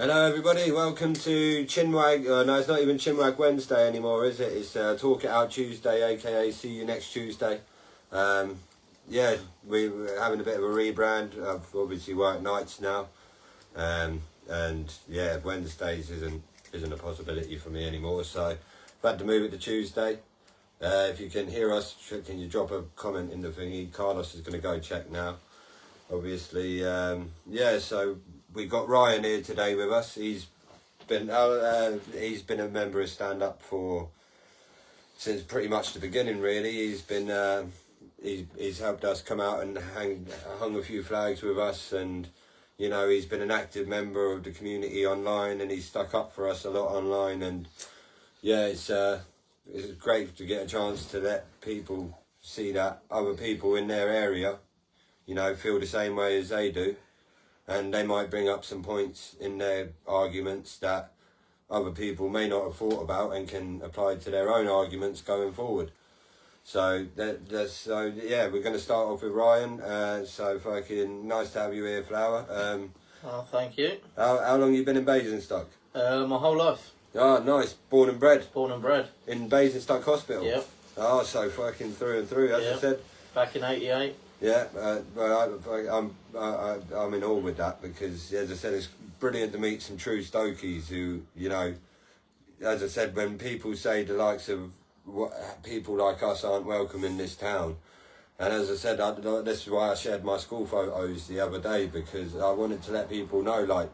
Hello everybody, welcome to Chinwag, no it's not even Chinwag Wednesday anymore, is it? It's Talk It Out Tuesday, aka see you next Tuesday. Yeah, we're having a bit of a rebrand. I've obviously worked nights now. And yeah, Wednesdays isn't a possibility for me anymore, so I've had to move it to Tuesday. If you can hear us, can you drop a comment in the thingy? Carlos is going to go check now, obviously. Yeah, so we got Ryan here today with us. He's been a member of Stand-Up since pretty much the beginning, really. He's been he's helped us come out and hung a few flags with us, and you know, he's been an active member of the community online, and he's stuck up for us a lot online. And yeah, it's great to get a chance to let people see that other people in their area, you know, feel the same way as they do. And they might bring up some points in their arguments that other people may not have thought about and can apply to their own arguments going forward. So yeah, we're going to start off with Ryan. So fucking nice to have you here, Flower. Oh, thank you. How long you been in Basingstoke? My whole life. Oh, nice. Born and bred? Born and bred. In Basingstoke Hospital? Yep. Oh, so fucking through and through, as I said. Back in '88. Yeah, but I'm in awe with that, because, as I said, it's brilliant to meet some true Stokies who, you know, as I said, when people say the likes of people like us aren't welcome in this town, and as I said, this is why I shared my school photos the other day, because I wanted to let people know, like,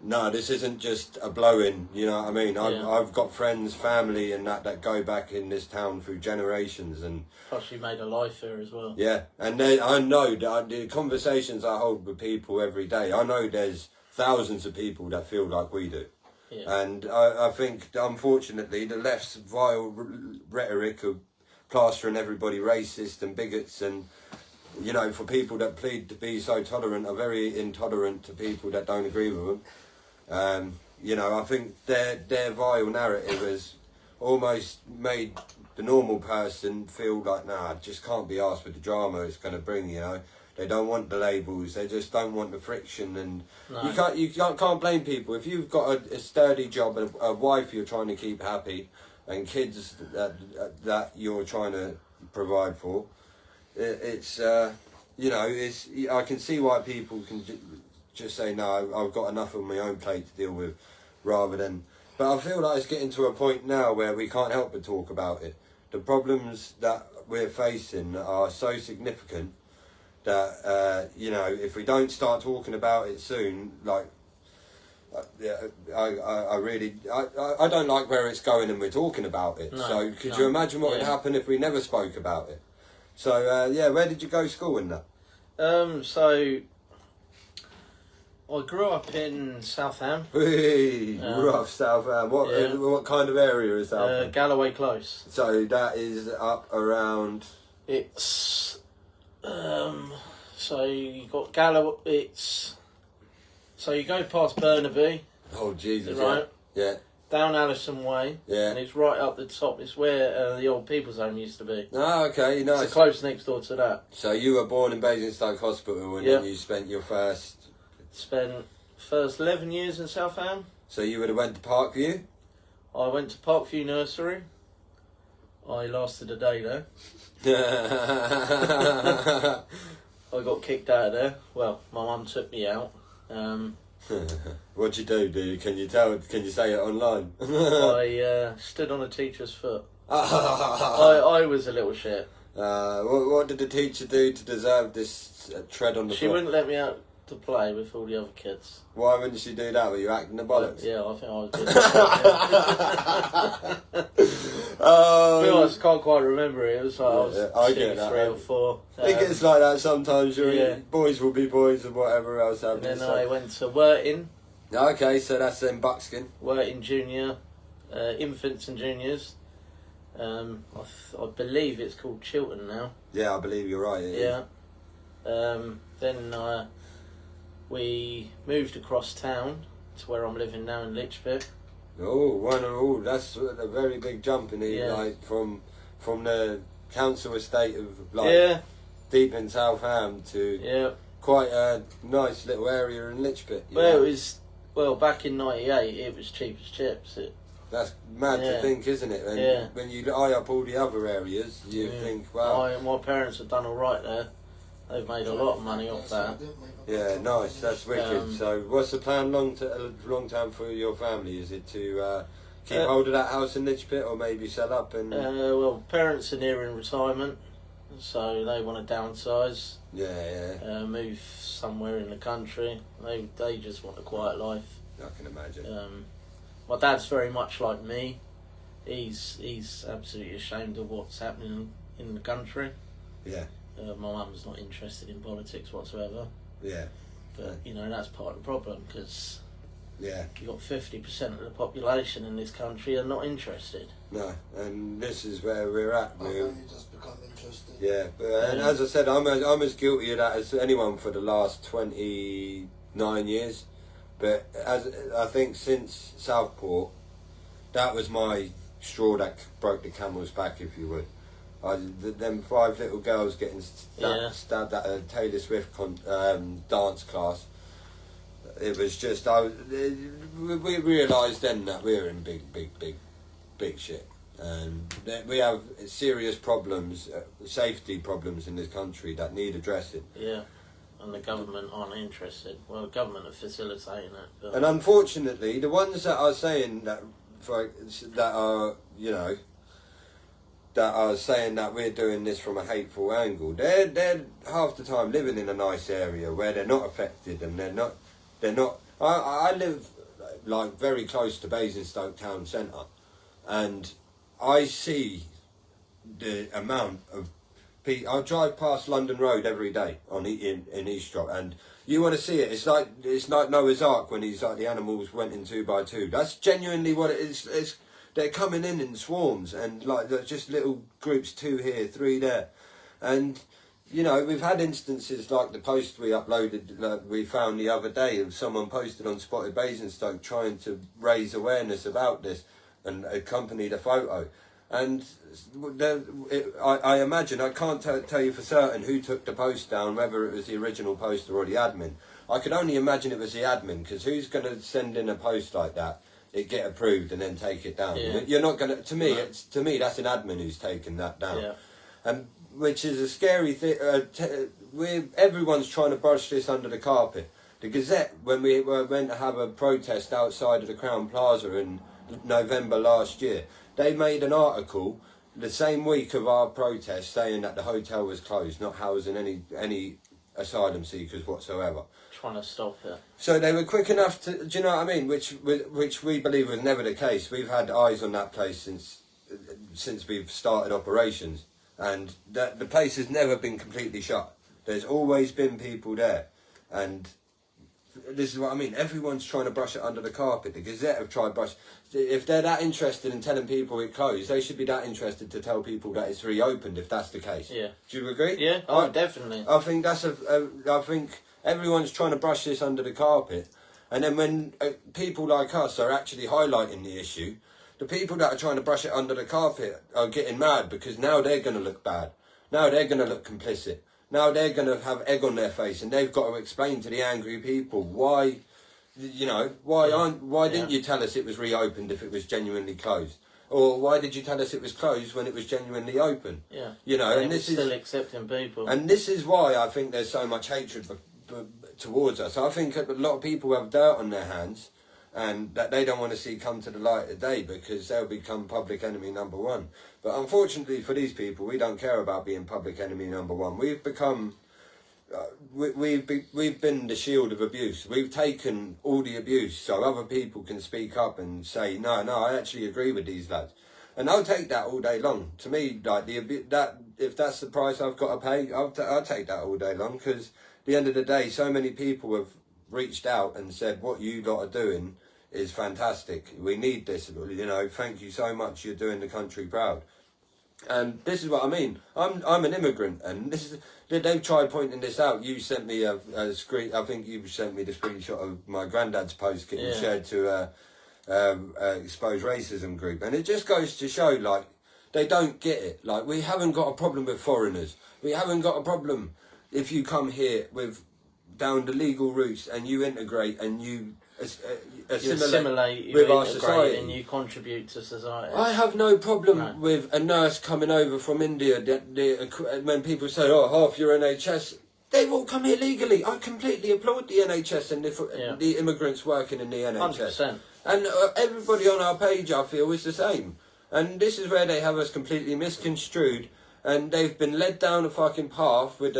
no, this isn't just a blow-in, you know what I mean? Yeah. I've got friends, family and that go back in this town through generations. And plus you made a life here as well. Yeah, and I know that the conversations I hold with people every day, I know there's thousands of people that feel like we do. Yeah. And I think, unfortunately, the left's vile rhetoric of plastering everybody racist and bigots, and, you know, for people that plead to be so tolerant are very intolerant to people that don't agree with them. You know, I think their vile narrative has almost made the normal person feel like, nah, I just can't be arsed with the drama it's going to bring, you know. They don't want the labels, they just don't want the friction, and no. you can't blame people. If you've got a sturdy job, a wife you're trying to keep happy, and kids that you're trying to provide for, it's you know, I can see why people can just say, no, I've got enough on my own plate to deal with, rather than... But I feel like it's getting to a point now where we can't help but talk about it. The problems that we're facing are so significant that, you know, if we don't start talking about it soon, like, I really don't like where it's going, and we're talking about it. No, so could you imagine what would happen if we never spoke about it? So, yeah, where did you go to school in that? So... I grew up in Southam. Rough Southam. What kind of area is Southam? Galloway Close. So that is up around... It's... so you got Galloway... So you go past Burnaby. Oh, Jesus, right? Yeah. Down Allison Way. Yeah. And it's right up the top. It's where the old people's home used to be. Oh, okay, nice. It's close next door to that. So you were born in Basingstoke Hospital, and then you spent your first 11 years in Southam. So you would have went to Parkview? I went to Parkview Nursery. I lasted a day there. I got kicked out of there. Well, my mum took me out. What'd you do? Can you say it online? I stood on a teacher's foot. I was a little shit. What did the teacher do to deserve this tread on the foot? She wouldn't let me out to play with all the other kids. Why wouldn't she do that? Were you acting the bollocks? Yeah, I think I was good. I can't quite remember it. It was like I was 2, 3 or 4. I think it's like that sometimes. Boys will be boys and whatever else happens. And then I went to Worthing. Okay, so that's in Buckskin. Worthing Junior, infants and juniors. I believe it's called Chiltern now. Yeah, I believe you're right. Yeah. Then we moved across town to where I'm living now in Lichfield. That's a very big jump in like from the council estate of deep in Southam to quite a nice little area in Lichfield. Well, it was Well, back in '98, it was cheap as chips. That's mad to think, isn't it? And when you eye up all the other areas, you think, wow. My parents have done all right there. They've made a lot of money off that. Yeah, nice. That's wicked. So, what's the plan long term for your family? Is it to keep hold of that house in Litchpit, or maybe sell up and? Well, parents are nearing retirement, so they want to downsize. Yeah. Move somewhere in the country. They just want a quiet life. I can imagine. My dad's very much like me. He's absolutely ashamed of what's happening in the country. Yeah. My mum's not interested in politics whatsoever. Yeah. But, you know, that's part of the problem, because you've got 50% of the population in this country are not interested. No, and this is where we're at. I've only just become interested. Yeah, and as I said, I'm as guilty of that as anyone for the last 29 years. But as I think since Southport, that was my straw that broke the camel's back, if you would. Them 5 little girls getting stabbed at a Taylor Swift dance class. It was just, we realised then that we were in big shit. And we have serious problems, safety problems in this country that need addressing. Yeah. And the government aren't interested. Well, the government are facilitating it. But... And unfortunately, the ones that are saying that are, you know, that are saying that we're doing this from a hateful angle, they're half the time living in a nice area where they're not affected, and they're not. I live like very close to Basingstoke town centre, and I see the amount of. I drive past London Road every day in Eastrock, and you want to see it. It's like Noah's Ark when the animals went in 2 by 2. That's genuinely what it is. They're coming in swarms, and like they're just little groups, 2 here, 3 there, and you know we've had instances like the post we uploaded, we found the other day, of someone posted on Spotted Basingstoke trying to raise awareness about this and accompany the photo. And I imagine, I can't tell you for certain who took the post down, whether it was the original poster or the admin. I could only imagine it was the admin, because who's going to send in a post like that, it get approved and then take it down? Yeah. You're not going to. To me, that's an admin who's taken that down. Yeah. And which is a scary thing. Everyone's trying to brush this under the carpet. The Gazette, when we went to have a protest outside of the Crown Plaza in November last year, they made an article the same week of our protest saying that the hotel was closed, not housing any asylum seekers whatsoever. Trying to stop it. So they were quick enough to, do you know what I mean? Which we believe was never the case. We've had eyes on that place since we've started operations, and that the place has never been completely shut. There's always been people there, and this is what I mean. Everyone's trying to brush it under the carpet. The Gazette have tried brush. If they're that interested in telling people it closed, they should be that interested to tell people that it's reopened. If that's the case, Yeah. Do you agree? Yeah, definitely. I think that's I think everyone's trying to brush this under the carpet, and then when people like us are actually highlighting the issue, the people that are trying to brush it under the carpet are getting mad, because now they're going to look bad. Now they're going to look complicit. Now they're going to have egg on their face, and they've got to explain to the angry people why, you know, why didn't you tell us it was reopened if it was genuinely closed? Or why did you tell us it was closed when it was genuinely open? Yeah. You know, and this is still accepting people. And this is why I think there's so much hatred towards us. I think a lot of people have dirt on their hands, and that they don't want to see come to the light of day, because they'll become public enemy number 1. But unfortunately for these people, we don't care about being public enemy number 1. We've become, we've been the shield of abuse. We've taken all the abuse so other people can speak up and say, no, I actually agree with these lads. And I'll take that all day long. To me, like if that's the price I've got to pay, I'll take that all day long, because at the end of the day, so many people have reached out and said, what you lot are doing is fantastic. We need this, you know, thank you so much, you're doing the country proud. And this is what I mean. I'm an immigrant, and this is, they've tried pointing this out. You sent me a screen, I think you sent me the screenshot of my granddad's post getting shared to Exposed Racism group, and it just goes to show, like, they don't get it. Like, we haven't got a problem with foreigners. We haven't got a problem if you come here with down the legal routes and you integrate and you assimilate, you with our integrate society. and you contribute to society. I have no problem with a nurse coming over from India. When people say, "Oh, half your NHS," they've all come here legally. I completely applaud the NHS and the immigrants working in the NHS. 100%. And everybody on our page, I feel, is the same. And this is where they have us completely misconstrued. And they've been led down a fucking path with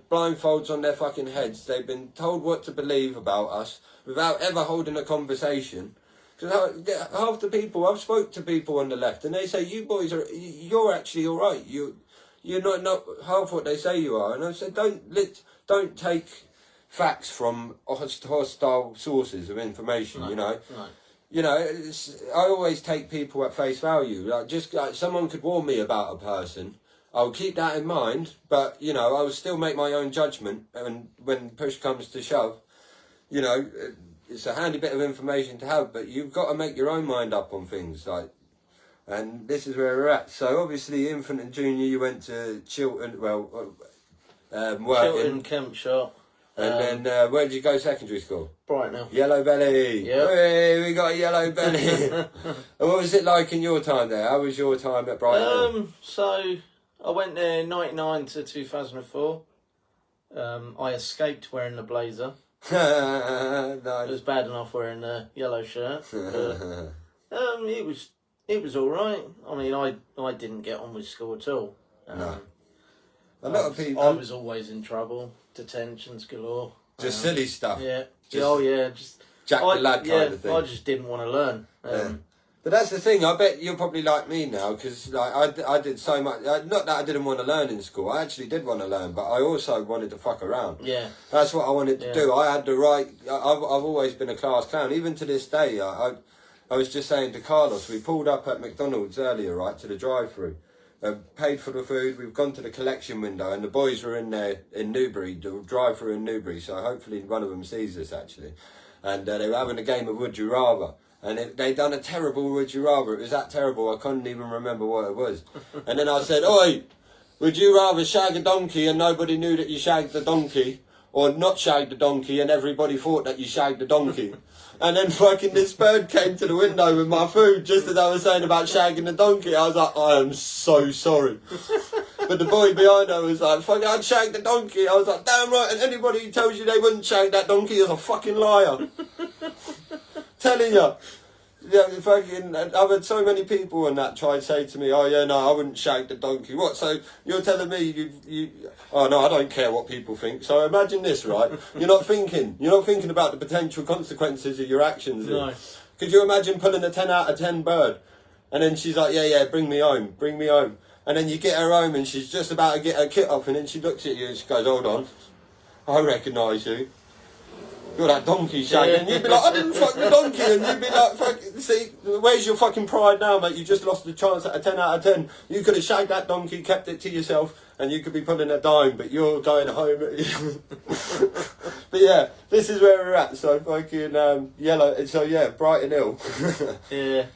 blindfolds on their fucking heads. They've been told what to believe about us without ever holding a conversation. Because half the people, I've spoke to people on the left and they say, you're actually all right. You're not half what they say you are. And I said, don't take facts from hostile sources of information, you know. No. You know, I always take people at face value. Like someone could warn me about a person. I'll keep that in mind, but, you know, I will still make my own judgment. And when push comes to shove, you know, it's a handy bit of information to have, but you've got to make your own mind up on things. And this is where we're at. So, obviously, infant and junior, you went to Chiltern, working. Chiltern, Kempshire. And then, where did you go secondary school? Brighton. Yellow Belly. Yep. Hey, we got a Yellow Belly. And what was it like in your time there? How was your time at Brighton? So I went there 99 to 2004. I escaped wearing the blazer. Nice. It was bad enough wearing the yellow shirt. But, it was all right. I mean, I didn't get on with school at all. No. A lot of people. I was always in trouble. Detentions galore. Just silly stuff. Yeah. Just Jack the Lad kind of thing. I just didn't want to learn. But that's the thing. I bet you're probably like me now, because I did so much. Not that I didn't want to learn in school. I actually did want to learn, but I also wanted to fuck around. Yeah. That's what I wanted to do. I had the right. I've always been a class clown, even to this day. I was just saying to Carlos, we pulled up at McDonald's earlier, right, to the drive-through. Paid for the food, we've gone to the collection window and the boys were in there in Newbury, the drive-through in Newbury, so hopefully one of them sees us actually. And they were having a game of Would You Rather. And they done a terrible Would You Rather. It was that terrible, I couldn't even remember what it was. And then I said, "Oi, would you rather shag a donkey and nobody knew that you shagged the donkey? Or not shag the donkey and everybody thought that you shagged the donkey?" And then fucking this bird came to the window with my food just as I was saying about shagging the donkey. I was like, "I am so sorry." But the boy behind her was like, "Fucking, I'd shag the donkey." I was like, "Damn right, and anybody who tells you they wouldn't shag that donkey is a fucking liar." Telling you. Yeah, fucking, I've had so many people and that try to say to me, "Oh yeah, no, I wouldn't shag the donkey." What? So you're telling me you? Oh no, I don't care what people think. So imagine this, right? You're not thinking about the potential consequences of your actions. No. Could you imagine pulling a 10 out of 10 bird, and then she's like, "Yeah, bring me home," and then you get her home and she's just about to get her kit off, and then she looks at you and she goes, "Hold on, I recognise you. You're that donkey shag." And you'd be like, "I didn't fuck the donkey." And you'd be like, "Fuck, see, where's your fucking pride now, mate? You just lost the chance at a 10 out of 10. You could have shagged that donkey, kept it to yourself, and you could be pulling a dime, but you're going home." But yeah, this is where we're at. So fucking Yellow. So yeah, Brighton Hill. Yeah.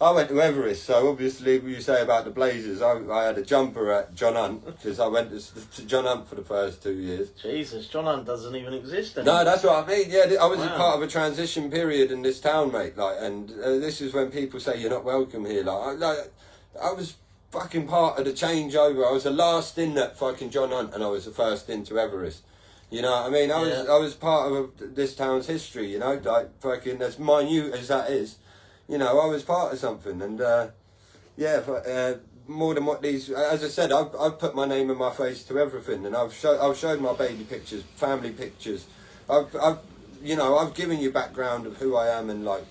I went to Everest, so obviously you say about the Blazers, I had a jumper at John Hunt, because I went to John Hunt for the first 2 years. Jesus, John Hunt doesn't even exist anymore. No, that's what I mean. Yeah, I was Wow. part of a transition period in this town, mate. And this is when people say you're not welcome here. I was fucking part of the changeover. I was the last in at fucking John Hunt, and I was the first into Everest. You know what I mean? I was part of this town's history. You know, like fucking as minute as that is. You know, I was part of something, and more than what these. As I said, I've put my name and my face to everything, and I've showed my baby pictures, family pictures. I've given you background of who I am, and like,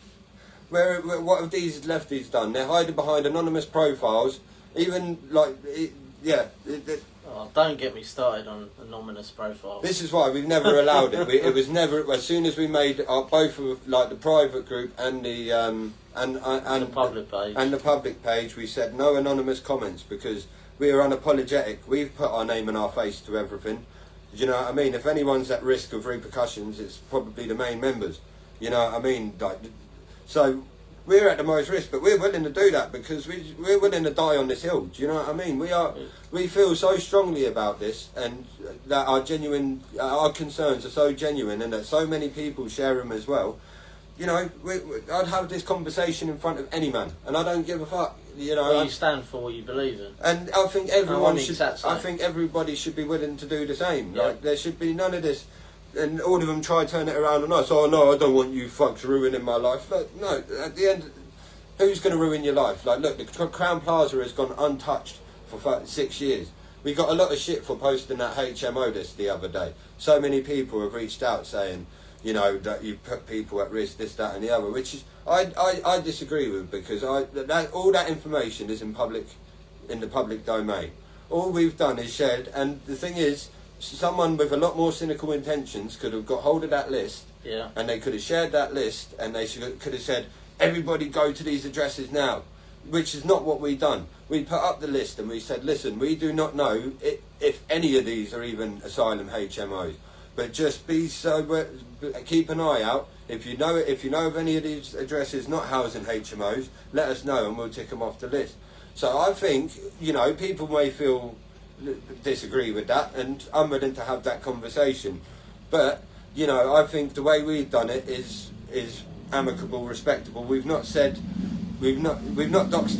what have these lefties done? They're hiding behind anonymous profiles, even like, Oh, don't get me started on anonymous profiles. This is why we've never allowed it. It was never. As soon as we made both of like the private group and the the public page, we said no anonymous comments because we are unapologetic. We've put our name and our face to everything. Do you know what I mean? If anyone's at risk of repercussions, it's probably the main members. You know what I mean? Like, so we're at the most risk, but we're willing to do that because we're willing to die on this hill. Do you know what I mean? We feel so strongly about this, and that our concerns are so genuine, and that so many people share them as well. You know, I'd have this conversation in front of any man, and I don't give a fuck. You know, well, you stand for what you believe in, and I think everyone should. Exactly. I think everybody should be willing to do the same. Yeah. Like there should be none of this, and all of them try to turn it around on us. Oh no, I don't want you fucks ruining my life. Like, no, at the end, who's going to ruin your life? Like, look, the Crown Plaza has gone untouched for 6 years. We got a lot of shit for posting that HMO list the other day. So many people have reached out saying, you know, that you put people at risk, this, that, and the other, which is I disagree with, because all that information is in the public domain. All we've done is shared, and the thing is, someone with a lot more cynical intentions could have got hold of that list, yeah, and they could have shared that list, and they could have said, everybody go to these addresses now, which is not what we've done. We put up the list and we said, listen, we do not know if any of these are even asylum HMOs. But just keep an eye out. If you know of any of these addresses not housing HMOs, let us know and we'll tick them off the list. So I think, you know, people may disagree with that, and I'm willing to have that conversation. But, you know, I think the way we've done it is amicable, respectable. We've not doxed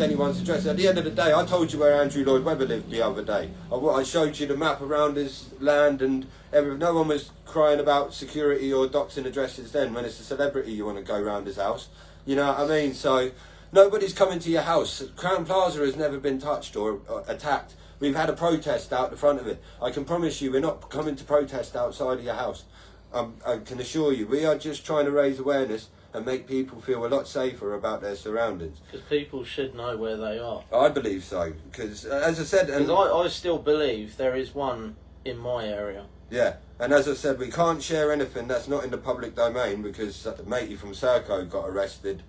anyone's address. At the end of the day, I told you where Andrew Lloyd Webber lived the other day. I showed you the map around his land, and no one was crying about security or doxing addresses then, when it's a celebrity you want to go round his house. You know what I mean? So nobody's coming to your house. Crown Plaza has never been touched or attacked. We've had a protest out the front of it. I can promise you we're not coming to protest outside of your house. I can assure you, we are just trying to raise awareness and make people feel a lot safer about their surroundings. Because people should know where they are. I believe so, because as I said... Because I still believe there is one in my area. Yeah, and as I said, we can't share anything that's not in the public domain, because matey from Serco got arrested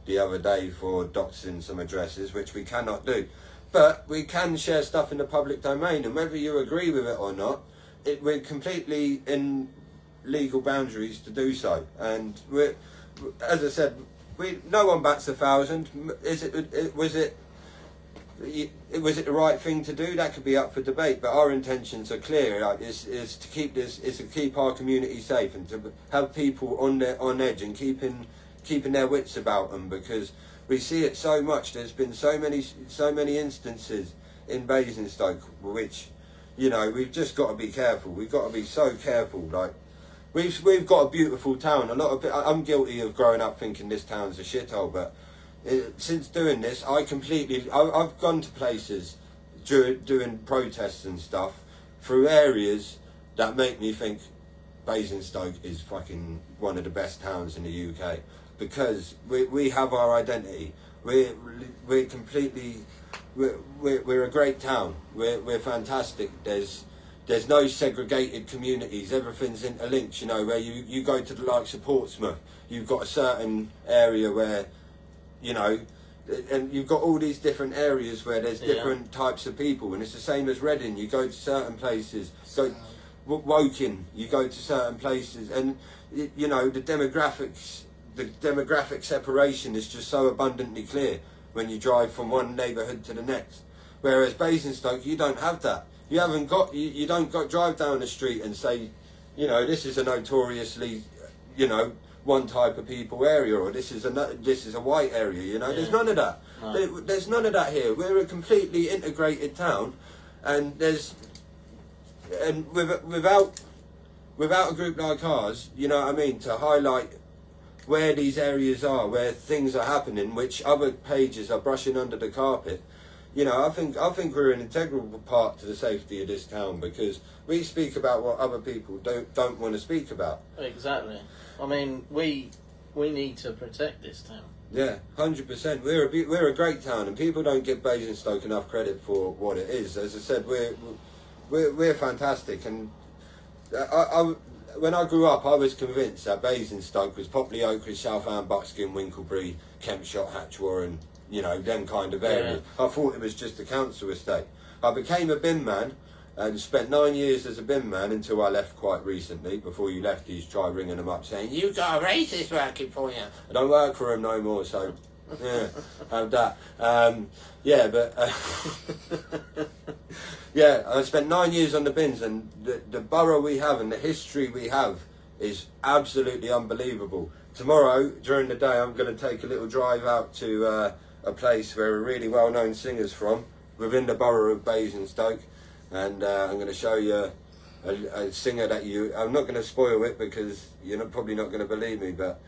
the other day for doxing some addresses, which we cannot do. But we can share stuff in the public domain, and whether you agree with it or not, we're completely in legal boundaries to do so. And as I said, no one bats 1,000. Was it the right thing to do? That could be up for debate, but our intentions are clear. Is to keep our community safe, and to have people on edge and keeping their wits about them, because we see it so much. There's been so many instances in Basingstoke, which, you know, we've just got to be careful. We've got to be so careful. Like, we've got a beautiful town. I'm guilty of growing up thinking this town's a shithole, but since doing this, I've gone to places doing protests and stuff through areas that make me think Basingstoke is fucking one of the best towns in the UK, because we have our identity. We're a great town. We're fantastic. There's no segregated communities. Everything's interlinked, you know, where you go to the likes of Portsmouth, you've got a certain area where, you know, and you've got all these different areas where there's different types of people, and it's the same as Reading. You go to certain places, so Woking, you go to certain places, and, you know, the demographic separation is just so abundantly clear when you drive from one neighbourhood to the next. Whereas Basingstoke, you don't have that. You don't drive down the street and say, you know, this is a notoriously, you know, one type of people area, or this is a white area. You know, there's none of that. No. There's none of that here. We're a completely integrated town, and without a group like ours, you know what I mean, to highlight where these areas are, where things are happening, which other pages are brushing under the carpet. You know, I think we're an integral part to the safety of this town, because we speak about what other people don't want to speak about. Exactly. I mean, we need to protect this town. Yeah, 100%. We're a great town, and people don't give Basingstoke enough credit for what it is. As I said, we're fantastic, and when I grew up, I was convinced that Basingstoke was Popley, Oakridge, Southam, Buckskin, Winklebury, Kempshott, Hatch Warren, you know, them kind of areas. Yeah. I thought it was just a council estate. I became a bin man and spent 9 years as a bin man until I left quite recently. Before you left, he's tried ringing them up saying, "You got a racist working for you." I don't work for him no more, so Yeah, have that. Yeah, but yeah, I spent 9 years on the bins, and the borough we have and the history we have is absolutely unbelievable. Tomorrow, during the day, I'm going to take a little drive out to a place where a really well-known singer's from, within the borough of Basingstoke, and I'm going to show you a singer that I'm not going to spoil it because you're probably not going to believe me, but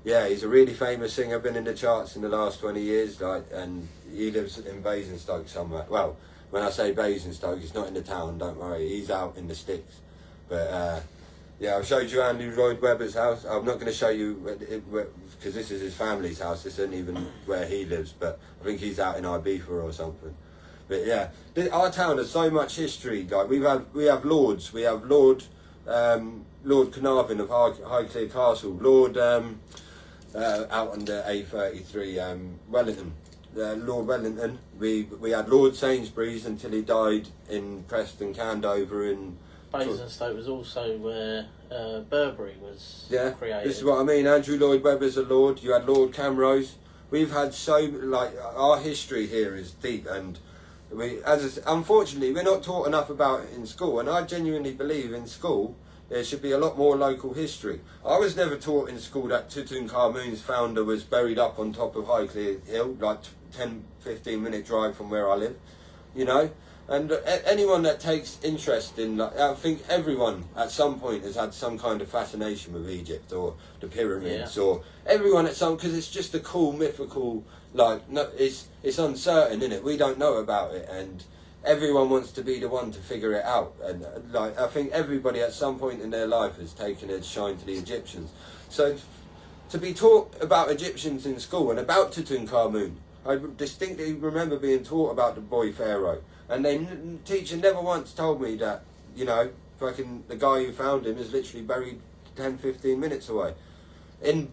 yeah, he's a really famous singer, been in the charts in the last 20 years, and he lives in Basingstoke somewhere. Well, when I say Basingstoke, he's not in the town, don't worry, he's out in the sticks. But yeah, I've showed you Andrew Lloyd Webber's house. I'm not going to show you, because this is his family's house, this isn't even where he lives, but I think he's out in Ibiza or something. But yeah, our town has so much history. Like we have lords. We have Lord Carnarvon of Highclere Castle, Lord out on the A33, Wellington, Lord Wellington. We had Lord Sainsbury's until he died in Preston Candover in. Basingstoke was also where Burberry was created. This is what I mean. Andrew Lloyd Webber's a lord. You had Lord Camrose. We've had our history here is deep, and unfortunately we're not taught enough about it in school. And I genuinely believe in school there should be a lot more local history. I was never taught in school that Tutankhamun's founder was buried up on top of Highclere Hill, like 10-15 minute drive from where I live. You know. And anyone that takes interest in, I think everyone at some point has had some kind of fascination with Egypt or the pyramids, or everyone at some, because it's just a cool mythical, it's uncertain, isn't it? We don't know about it, and everyone wants to be the one to figure it out. And I think everybody at some point in their life has taken a shine to the Egyptians. So to be taught about Egyptians in school and about Tutankhamun, I distinctly remember being taught about the boy pharaoh. And the teacher never once told me that, fucking the guy who found him is literally buried 10-15 minutes away.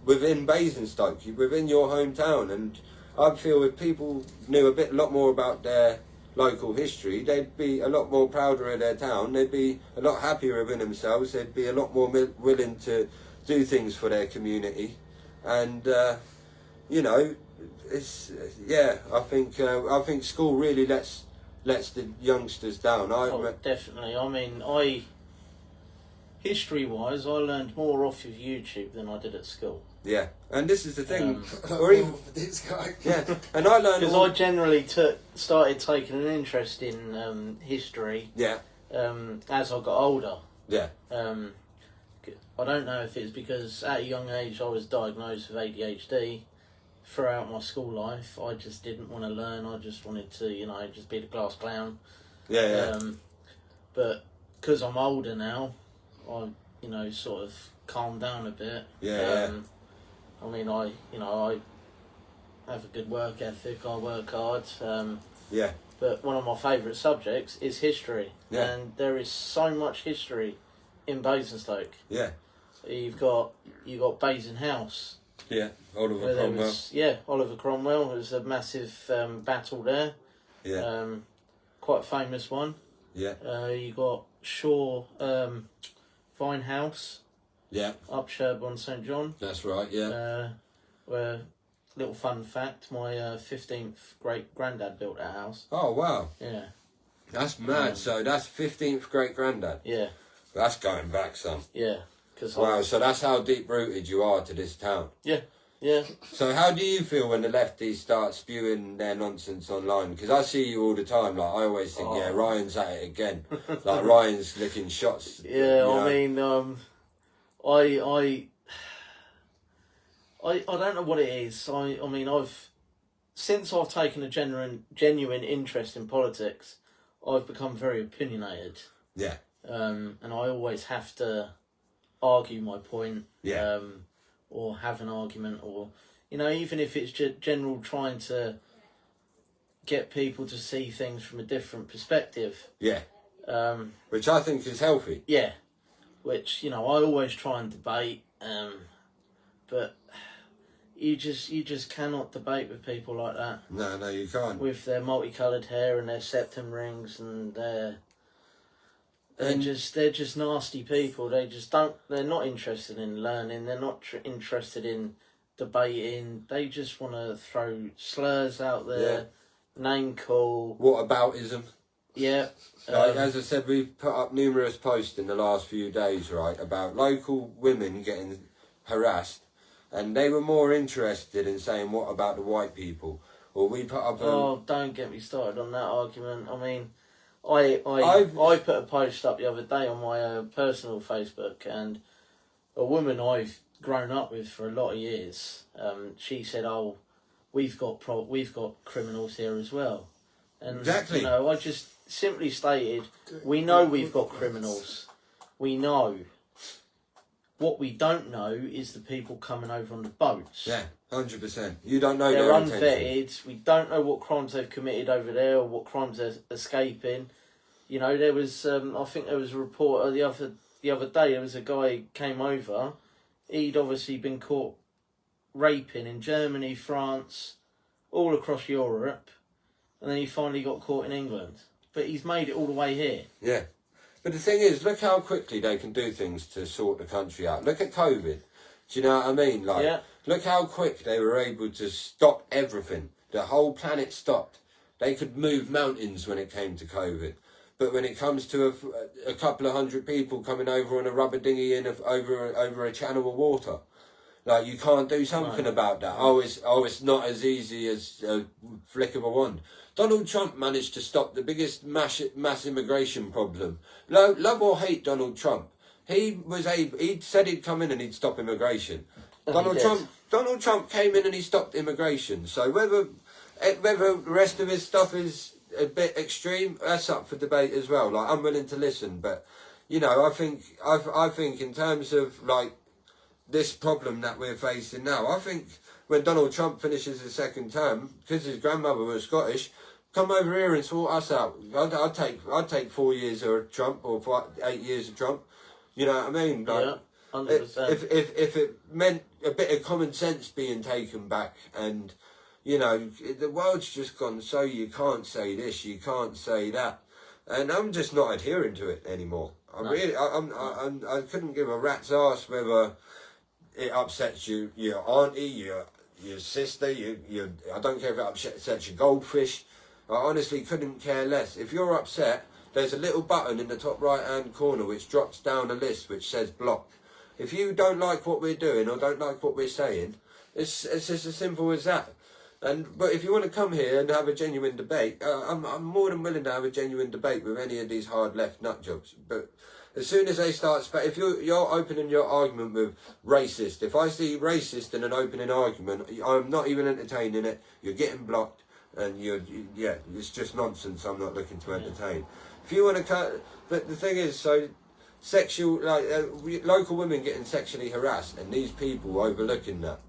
Within Basingstoke, within your hometown. And I feel if people knew a lot more about their local history, they'd be a lot more prouder of their town, they'd be a lot happier within themselves, they'd be a lot more willing to do things for their community. And, it's, I think school really lets the youngsters down. Definitely. I mean, history-wise, I learned more off of YouTube than I did at school. Yeah, and this is the thing. Or even this guy. Yeah, and I learned because I generally started taking an interest in history. Yeah. As I got older. Yeah. I don't know if it's because at a young age I was diagnosed with ADHD. Throughout my school life, I just didn't want to learn. I just wanted to, just be the class clown. Yeah. But because I'm older now, I, sort of calmed down a bit. Yeah. I mean, I have a good work ethic. I work hard. Yeah. But one of my favourite subjects is history. Yeah. And there is so much history in Basingstoke. Yeah. You got Basing House. Yeah, Oliver Cromwell. Oliver Cromwell. It was a massive battle there. Yeah. Quite a famous one. Yeah. You got Shaw Vine House. Yeah. Up Sherborne St John. That's right, yeah. Where, little fun fact, my 15th great granddad built that house. Oh, wow. Yeah. That's mad. So that's 15th great granddad. Yeah. That's going back some. Yeah. Wow, so that's how deep-rooted you are to this town. Yeah, yeah. So how do you feel when the lefties start spewing their nonsense online? Because I see you all the time, I always think, Ryan's at it again. Ryan's licking shots. Yeah, I mean, I don't know what it is. I mean, since I've taken a genuine interest in politics, I've become very opinionated. Yeah. And I always have to argue my point, yeah, or have an argument, or even if it's general trying to get people to see things from a different perspective. Yeah. Which I think is healthy. Yeah. Which I always try and debate, but you just cannot debate with people like that. No, you can't. With their multicoloured hair and their septum rings and their. They're just nasty people. They're not interested in learning. They're not interested in debating. They just want to throw slurs out there, name call. Whataboutism. Yeah. Like, as I said, we've put up numerous posts in the last few days, right, about local women getting harassed, and they were more interested in saying, what about the white people? Or we put up don't get me started on that argument. I mean, I put a post up the other day on my personal Facebook, and a woman I've grown up with for a lot of years, she said, "Oh, we've got criminals here as well." And exactly. You know, I just simply stated, we know we've got criminals. We know. What we don't know is the people coming over on the boats. Yeah, 100%. You don't know they're their unvetted. intention. We don't know what crimes they've committed over there or what crimes they're escaping. You know, there was I think there was a report the other day. There was a guy who came over. He'd obviously been caught raping in Germany, France, all across Europe, and then he finally got caught in England. But he's made it all the way here. Yeah. But the thing is, look how quickly they can do things to sort the country out. Look at COVID. Do you know what I mean? Like, yeah. Look how quick they were able to stop everything. The whole planet stopped. They could move mountains when it came to COVID. But when it comes to a couple of hundred people coming over on a rubber dinghy over a channel of water, like, you can't do something about that. It's not as easy as a flick of a wand. Donald Trump managed to stop the biggest mass immigration problem. Love or hate Donald Trump, he said he'd come in and he'd stop immigration. Donald Trump came in and he stopped immigration. So whether the rest of his stuff is a bit extreme, that's up for debate as well. Like, I'm willing to listen, but you know, I think in terms of like this problem that we're facing now, I think when Donald Trump finishes his second term, because his grandmother was Scottish, come over here and sort us out. I'd take 4 years of Trump or 8 years of Trump. You know what I mean? Like, yeah, 100%. If it meant a bit of common sense being taken back, and you know, the world's just gone, so you can't say this, you can't say that, and I'm just not adhering to it anymore. I couldn't give a rat's ass whether it upsets you, your auntie, your sister, I don't care if it upsets your goldfish. I honestly couldn't care less. If you're upset, there's a little button in the top right hand corner which drops down a list which says block. If you don't like what we're doing or don't like what we're saying, it's just as simple as that. But if you want to come here and have a genuine debate, I'm more than willing to have a genuine debate with any of these hard left nut jobs. But as soon as they start, if you're opening your argument with racist, if I see racist in an opening argument, I'm not even entertaining it. You're getting blocked, and it's just nonsense. I'm not looking to entertain. If you want to cut, but the thing is, so local women getting sexually harassed, and these people overlooking that,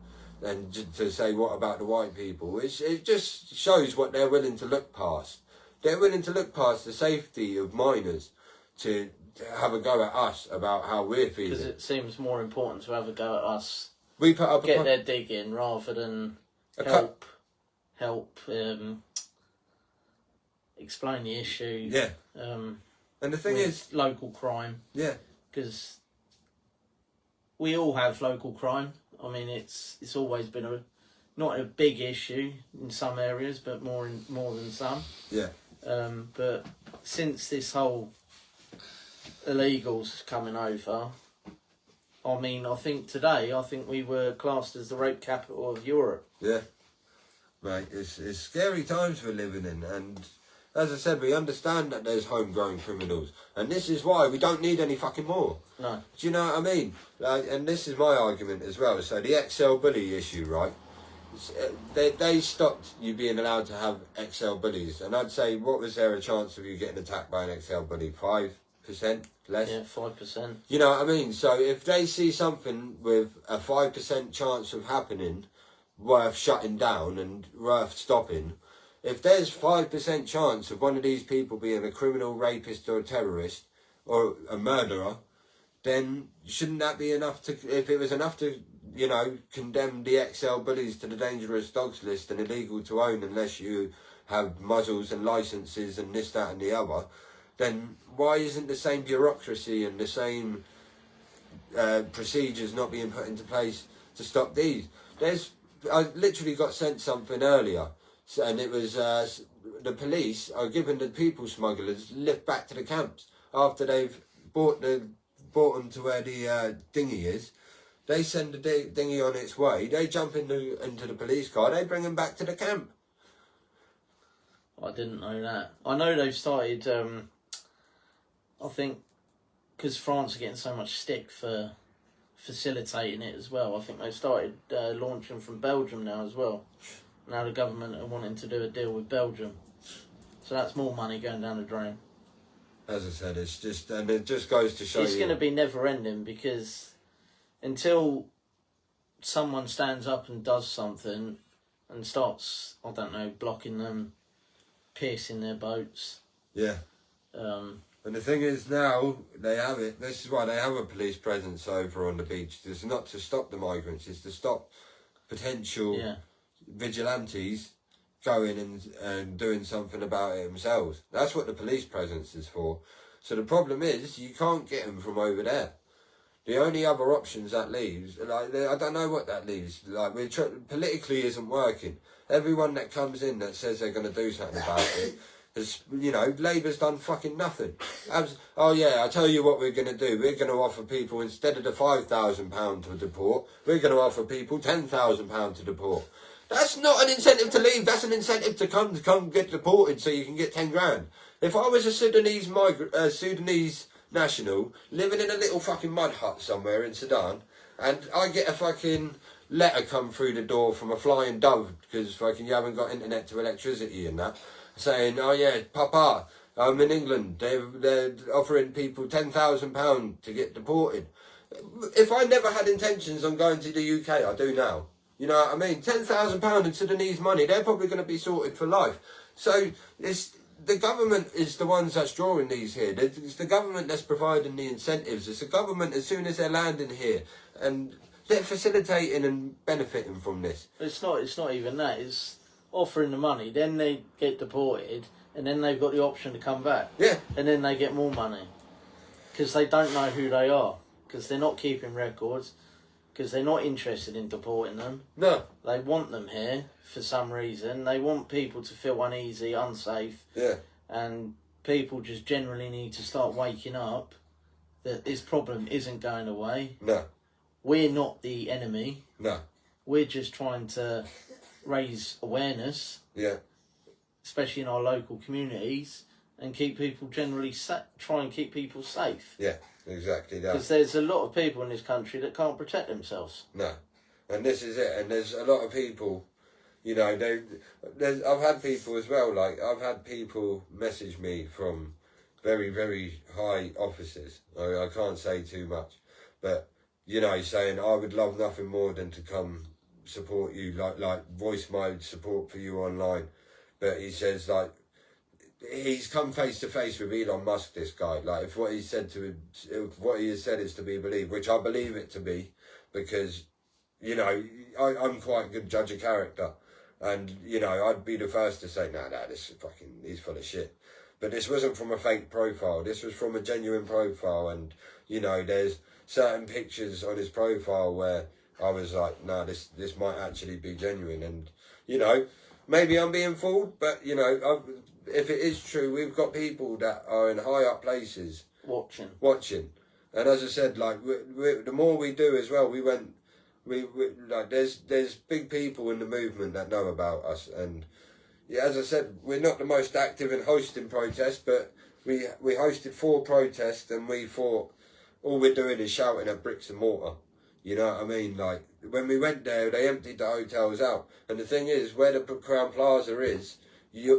and to say what about the white people, it just shows what they're willing to look past. They're willing to look past the safety of minors to have a go at us about how we're feeling. Because it seems more important to have a go at us. We put up get their dig in rather than help explain the issue. Yeah. And the thing is, local crime. Yeah. Because we all have local crime. I mean, it's always been not a big issue in some areas, but more than some. Yeah. But since this whole illegals coming over, I mean, I think we were classed as the rape capital of Europe. Yeah. Mate, it's scary times we're living in, and as I said, we understand that there's homegrown criminals, and this is why we don't need any fucking more. No. Do you know what I mean? And this is my argument as well. So the XL bully issue, right? They stopped you being allowed to have XL bullies, and I'd say, what was there a chance of you getting attacked by an XL bully? 5%? Less? Yeah, 5%. You know what I mean? So if they see something with a 5% chance of happening, worth shutting down and worth stopping, if there's 5% chance of one of these people being a criminal, rapist or a terrorist or a murderer, then shouldn't that be enough to, if it was enough to, you know, condemn the XL bullies to the dangerous dogs list and illegal to own unless you have muzzles and licences and this, that and the other, then why isn't the same bureaucracy and the same procedures not being put into place to stop these? I literally got sent something earlier, and it was the police are giving the people smugglers lift back to the camps after they've brought them to where the dinghy is. They send the dinghy on its way. They jump into the police car. They bring them back to the camp. I didn't know that. I know they've started. I think because France are getting so much stick for facilitating it as well. I think they started launching from Belgium now as well. Now the government are wanting to do a deal with Belgium, so that's more money going down the drain. As I said, it's just, and it just goes to show it's going to be never ending, because until someone stands up and does something and starts, I don't know, blocking them, piercing their boats. Yeah. And the thing is, now they have it. This is why they have a police presence over on the beach. It's not to stop the migrants. It's to stop potential vigilantes going and doing something about it themselves. That's what the police presence is for. So the problem is, you can't get them from over there. The only other options that leaves, like, I don't know what that leaves. Like, politically isn't working. Everyone that comes in that says they're going to do something about it, has, you know, Labour's done fucking nothing. Oh yeah, I tell you what we're going to do. We're going to offer people, instead of the £5,000 to deport, we're going to offer people £10,000 to deport. That's not an incentive to leave. That's an incentive to come get deported so you can get 10 grand. If I was a Sudanese national living in a little fucking mud hut somewhere in Sudan, and I get a fucking letter come through the door from a flying dove because fucking you haven't got internet to electricity and that, saying, oh yeah, Papa, I'm in England, they're offering people £10,000 to get deported. If I never had intentions on going to the UK, I do now. You know what I mean? £10,000 in Sudanese money, they're probably going to be sorted for life. So the government is the ones that's drawing these here. It's the government that's providing the incentives. It's the government, as soon as they're landing here, and they're facilitating and benefiting from this. It's not even that. It's offering the money, then they get deported, and then they've got the option to come back. Yeah. And then they get more money. Because they don't know who they are. Because they're not keeping records. Because they're not interested in deporting them. No. They want them here for some reason. They want people to feel uneasy, unsafe. Yeah. And people just generally need to start waking up that this problem isn't going away. No. We're not the enemy. No. We're just trying to raise awareness. Yeah. Especially in our local communities, and keep people generally try and keep people safe. Yeah. Exactly that. Because there's a lot of people in this country that can't protect themselves. No. And this is it. And there's a lot of people, you know, I've had people as well, like, I've had people message me from very, very high offices. I can't say too much. But, you know, saying, I would love nothing more than to come support you, like voice my support for you online. But he says, like, he's come face to face with Elon Musk, this guy. Like, if what he said to him, if what he has said is to be believed, which I believe it to be, because, you know, I'm quite a good judge of character, and, you know, I'd be the first to say, nah, this is fucking, he's full of shit. But this wasn't from a fake profile. This was from a genuine profile, and, you know, there's certain pictures on his profile where I was like, nah, this might actually be genuine, and, you know, maybe I'm being fooled, but, you know, if it is true, we've got people that are in high up places watching. And as I said, like, the more we do as well, we like, there's big people in the movement that know about us. And yeah, as I said, we're not the most active in hosting protests, but we hosted 4 protests, and we thought all we're doing is shouting at bricks and mortar. You know what I mean? Like, when we went there, they emptied the hotels out. And the thing is, where the Crown Plaza is,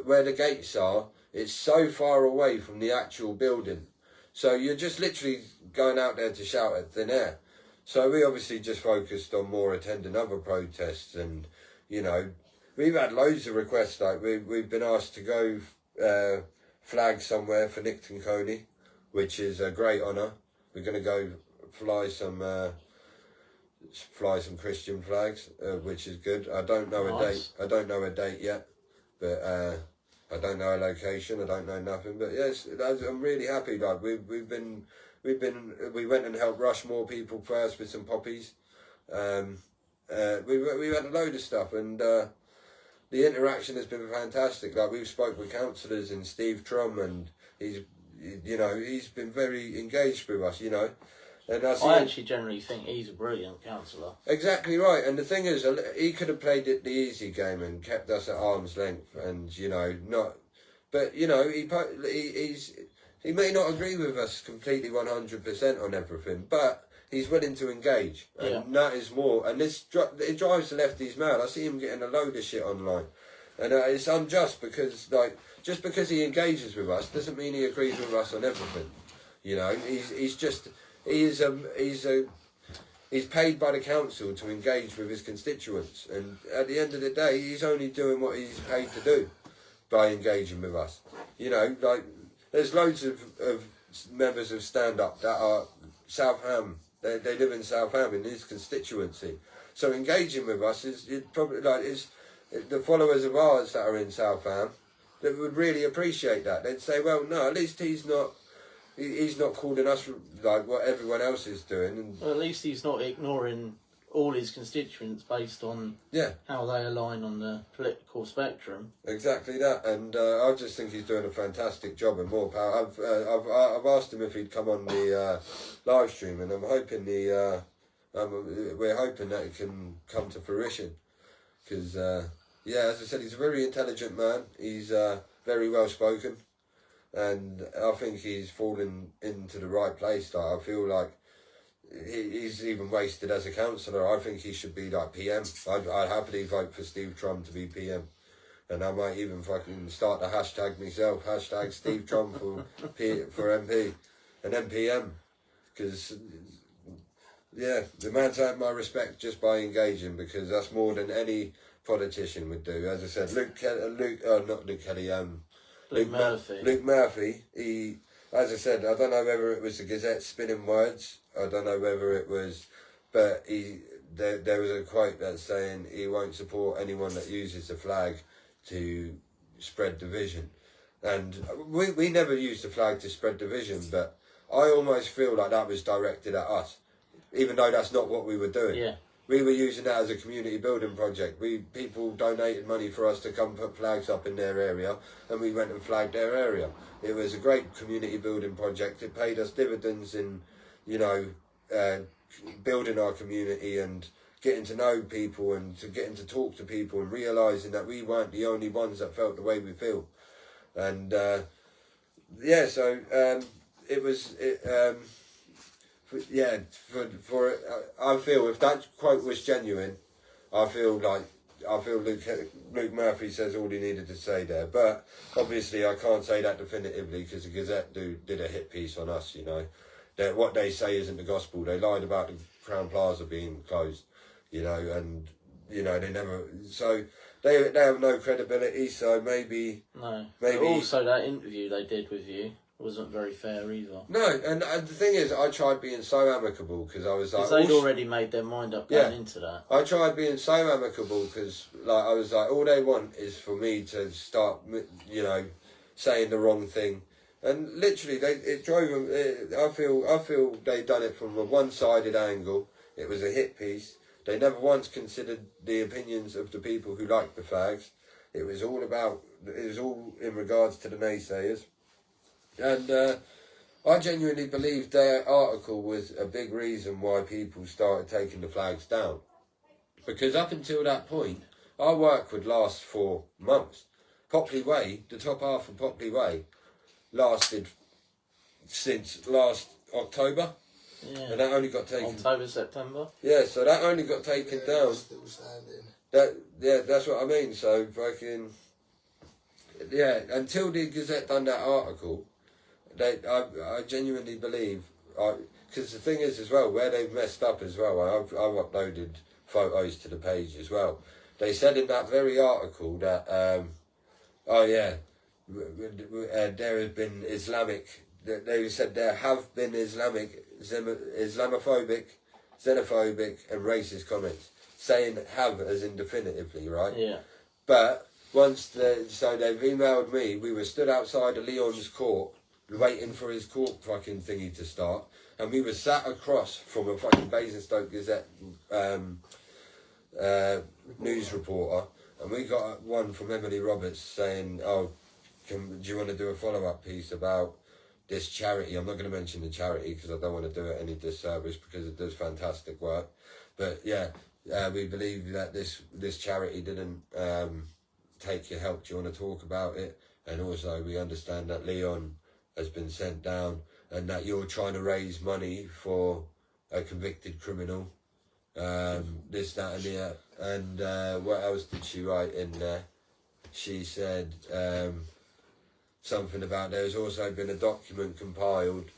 where the gates are, it's so far away from the actual building. So you're just literally going out there to shout at thin air. So we obviously just focused on more attending other protests, and, you know, we've had loads of requests. Like, we've been asked to go flag somewhere for Nicton Coney, which is a great honour. We're going to go fly some Christian flags, which is good. I don't know a date. I don't know a date yet. But I don't know a location. I don't know nothing. But yes, I'm really happy. Like, we went and helped rush more people first with some poppies, and we've had a load of stuff, and the interaction has been fantastic. Like, we've spoke with counsellors and Steve Trum, and he's been very engaged with us, And I actually generally think he's a brilliant counsellor. Exactly right, and the thing is, he could have played it the easy game and kept us at arm's length, and not. But he may not agree with us completely 100% on everything, but he's willing to engage, and that is more. And it drives the lefties mad. I see him getting a load of shit online, and it's unjust because just because he engages with us doesn't mean he agrees with us on everything. He's paid by the council to engage with his constituents, and at the end of the day, he's only doing what he's paid to do by engaging with us. There's loads of members of Stand Up that are South Ham. They live in South Ham in his constituency. So engaging with us is probably the followers of ours that are in South Ham that would really appreciate that. They'd say, well, no, at least he's not calling us like what everyone else is doing. And well, at least he's not ignoring all his constituents based on how they align on the political spectrum. Exactly that, and I just think he's doing a fantastic job, and more power. I've asked him if he'd come on the live stream, and I'm hoping we're hoping that it can come to fruition, because as I said, he's a very intelligent man. He's very well spoken, and I think he's fallen into the right place. I feel like he's even wasted as a councillor. I think he should be like PM. I'd happily vote for Steve Trum to be PM, and I might even fucking start the hashtag myself. Hashtag Steve Trum for MP and then PM, because the man's earned my respect just by engaging, because that's more than any politician would do. As I said, Luke Murphy. He, as I said, I don't know whether it was the Gazette spinning words. I don't know whether it was, but there was a quote that's saying he won't support anyone that uses the flag to spread division. And we never used the flag to spread division, but I almost feel like that was directed at us, even though that's not what we were doing. Yeah. We were using that as a community building project. People donated money for us to come put flags up in their area, and we went and flagged their area. It was a great community building project. It paid us dividends in, building our community and getting to know people and getting to talk to people and realising that we weren't the only ones that felt the way we feel. And I feel if that quote was genuine, I feel Luke Murphy says all he needed to say there. But obviously I can't say that definitively, because the Gazette did a hit piece on us, that what they say isn't the gospel. They lied about the Crown Plaza being closed, and they never. So they have no credibility. So maybe. But also that interview they did with you wasn't very fair either. No, and the thing is, I tried being so amicable, because I was like, they'd already made their mind up going into that. I tried being so amicable because, I was like, all they want is for me to start, saying the wrong thing, and literally, it drove them. I feel they done it from a one-sided angle. It was a hit piece. They never once considered the opinions of the people who liked the fags. It was all in regards to the naysayers. And I genuinely believe their article was a big reason why people started taking the flags down. Because up until that point, our work would last for months. Popley Way, the top half of Popley Way, lasted since last October. Yeah. And that only got taken... October, September? Yeah, so that only got taken down. Still standing. That's what I mean. So fucking... Yeah, until the Gazette done that article... I genuinely believe, because the thing is as well, where they've messed up as well, I've uploaded photos to the page as well. They said in that very article that, there have been they said there have been Islamophobic, xenophobic and racist comments, saying have as in definitively, right? Yeah. But so they've emailed me, we were stood outside of Leon's court, waiting for his court fucking thingy to start, and we were sat across from a fucking Basingstoke Gazette news reporter, and we got one from Emily Roberts saying, "Oh, do you want to do a follow-up piece about this charity?" I'm not going to mention the charity because I don't want to do it any disservice because it does fantastic work. But yeah, we believe that this charity didn't take your help. Do you want to talk about it? And also, we understand that Leon has been sent down and that you're trying to raise money for a convicted criminal. This, that, and the other. And what else did she write in there? She said something about there's also been a document compiled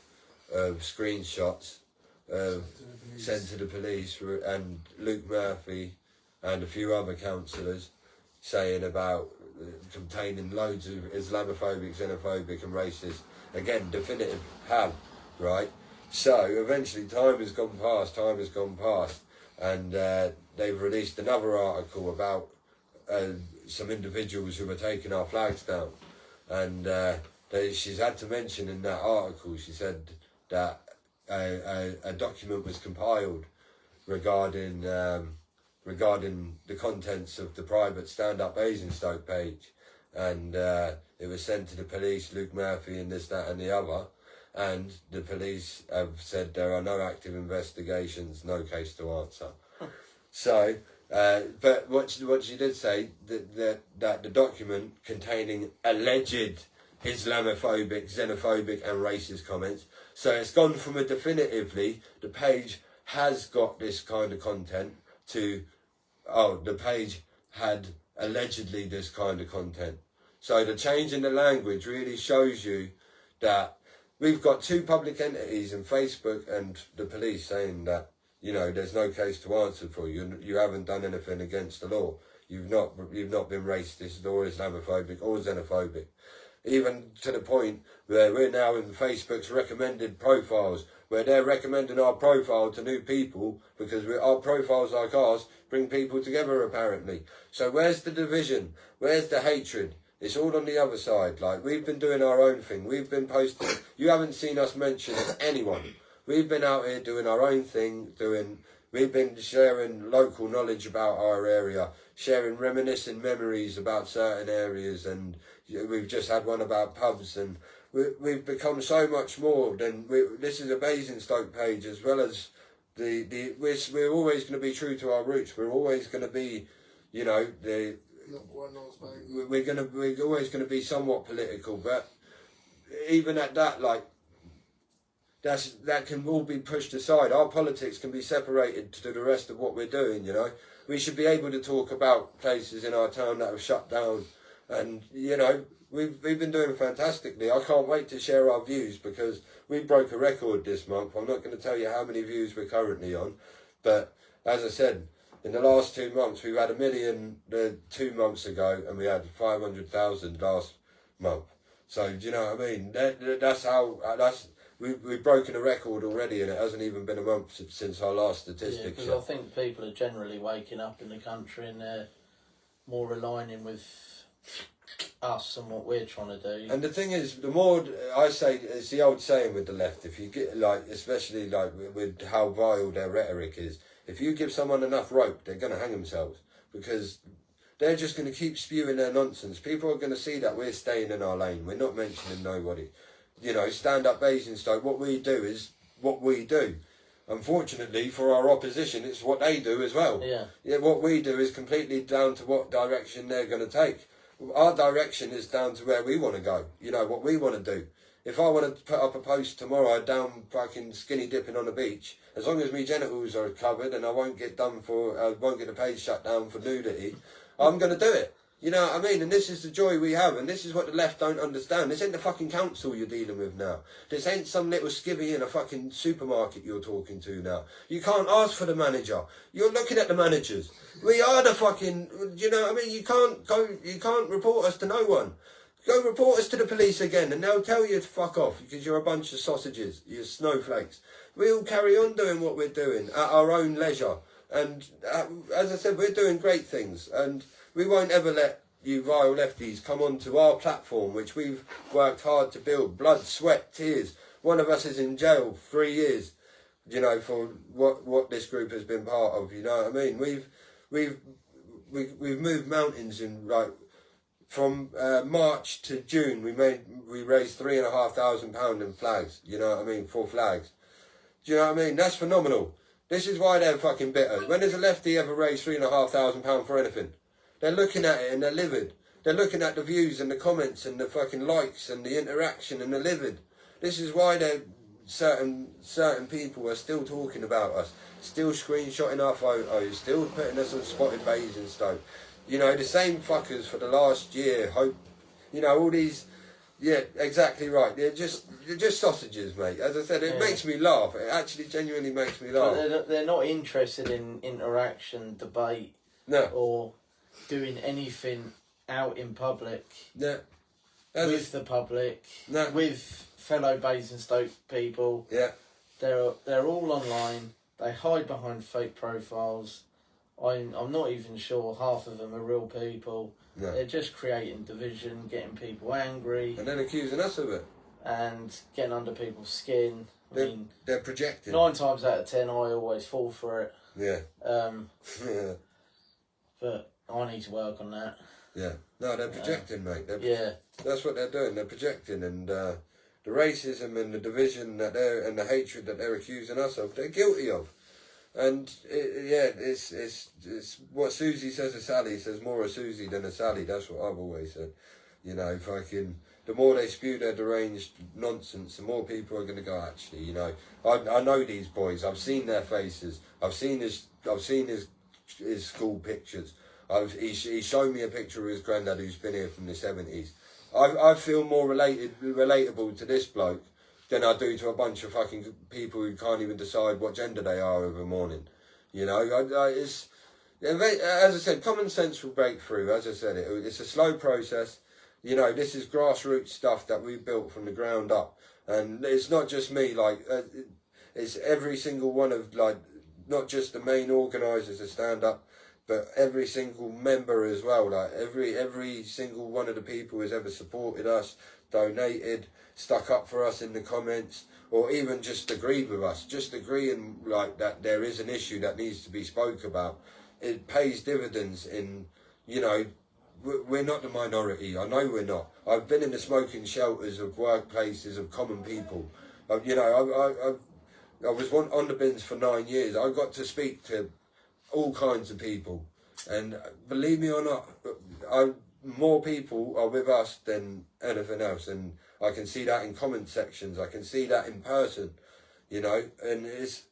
of screenshots sent to the police, and Luke Murphy and a few other councillors saying about containing loads of Islamophobic, xenophobic and racist, again, definitive have, right? So eventually time has gone past, and they've released another article about some individuals who were taking our flags down, and she's had to mention in that article, she said that a document was compiled regarding the contents of the private Stand-up-Basingstoke page, and it was sent to the police, Luke Murphy and this, that and the other, and the police have said there are no active investigations, no case to answer. So, but what she did say, that the document containing alleged Islamophobic, xenophobic and racist comments, so it's gone from a definitively, the page has got this kind of content, to, oh, the page had allegedly this kind of content. So the change in the language really shows you that we've got two public entities in Facebook and the police saying that, you know, there's no case to answer for you. You haven't done anything against the law. You've not been racist or Islamophobic or xenophobic. Even to the point where we're now in Facebook's recommended profiles, where they're recommending our profile to new people because our profiles like ours bring people together apparently. So where's the division? Where's the hatred? It's all on the other side. Like, we've been doing our own thing. We've been posting. You haven't seen us mention anyone. We've been out here doing our own thing, we've been sharing local knowledge about our area, sharing reminiscent memories about certain areas, and we've just had one about pubs, and we've become so much more than, this is a Basingstoke page as well as we're always going to be true to our roots. We're always going to be, you know, we're always going to be somewhat political, but even at that, like, that can all be pushed aside. Our politics can be separated to the rest of what we're doing, you know. We should be able to talk about places in our town that have shut down, and, you know, we've been doing fantastically. I can't wait to share our views because we broke a record this month. I'm not going to tell you how many views we're currently on, but as I said, in the last 2 months, we've had 1 million 2 months ago, and we had 500,000 last month. So, do you know what I mean? We've broken a record already, and it hasn't even been a month since our last statistic. Yeah, because I think people are generally waking up in the country and they're more aligning with us and what we're trying to do. And the thing is, the more I say, it's the old saying with the left, if you get, like, especially like with how vile their rhetoric is, if you give someone enough rope, they're going to hang themselves, because they're just going to keep spewing their nonsense. People are going to see that we're staying in our lane. We're not mentioning nobody. You know, Stand-up-Basingstoke, what we do is what we do. Unfortunately, for our opposition, it's what they do as well. Yeah, what we do is completely down to what direction they're going to take. Our direction is down to where we want to go. You know, what we want to do. If I want to put up a post tomorrow down fucking skinny dipping on the beach, as long as my genitals are covered and I won't get the page shut down for nudity, I'm going to do it. You know what I mean? And this is the joy we have, and this is what the left don't understand. This ain't the fucking council you're dealing with now. This ain't some little skivvy in a fucking supermarket you're talking to now. You can't ask for the manager. You're looking at the managers. We are the fucking, you know what I mean? You can't report us to no one. Go report us to the police again, and they'll tell you to fuck off, because you're a bunch of sausages, you're snowflakes. We'll carry on doing what we're doing at our own leisure. And as I said, we're doing great things, and we won't ever let you vile lefties come onto our platform, which we've worked hard to build, blood, sweat, tears. One of us is in jail 3 years, you know, for what this group has been part of, you know what I mean? we've moved mountains in like from March to June. We raised £3,500 in flags. You know what I mean? 4 flags. Do you know what I mean? That's phenomenal. This is why they're fucking bitter. When has a lefty ever raised £3,500 for anything? They're looking at it and they're livid. They're looking at the views and the comments and the fucking likes and the interaction and they're livid. This is why certain people are still talking about us, still screenshotting our photos, still putting us on spotted Basingstoke. You know, the same fuckers for the last year. You know, all these. Yeah, exactly right. They're just sausages, mate. As I said, it makes me laugh. It actually genuinely makes me laugh. But they're not interested in interaction, debate, or doing anything out in public with the public, with fellow Basingstoke people. Yeah, they're all online. They hide behind fake profiles. I'm not even sure half of them are real people. No. They're just creating division, getting people angry. And then accusing us of it. And getting under people's skin. They're projecting. 9 times out of 10, I always fall for it. Yeah. Yeah. But I need to work on that. Yeah. No, they're projecting, mate. Yeah. That's what they're doing. They're projecting. And the racism and the division and the hatred that they're accusing us of, they're guilty of. And it's what Susie says to Sally says more of Susie than of Sally. That's what I've always said. You know, the more they spew their deranged nonsense, the more people are going to go. Actually, you know, I know these boys. I've seen their faces. I've seen his school pictures. He showed me a picture of his granddad who's been here from the 70s. I feel more relatable to this bloke than I do to a bunch of fucking people who can't even decide what gender they are every morning. You know, it's, as I said, common sense will break through. As I said, it's a slow process. You know, this is grassroots stuff that we built from the ground up. And it's not just me, like, it's every single one of, like, not just the main organisers of stand-up, but every single member as well. Like, every single one of the people who's ever supported us, donated, stuck up for us in the comments, or even just agreed with us, just agreeing like that there is an issue that needs to be spoke about. It pays dividends in, you know, we're not the minority. I know we're not. I've been in the smoking shelters of workplaces of common people. You know, I was on the bins for 9 years. I got to speak to all kinds of people, and believe me or not, more people are with us than anything else, and I can see that in comment sections. I can see that in person, you know. And it's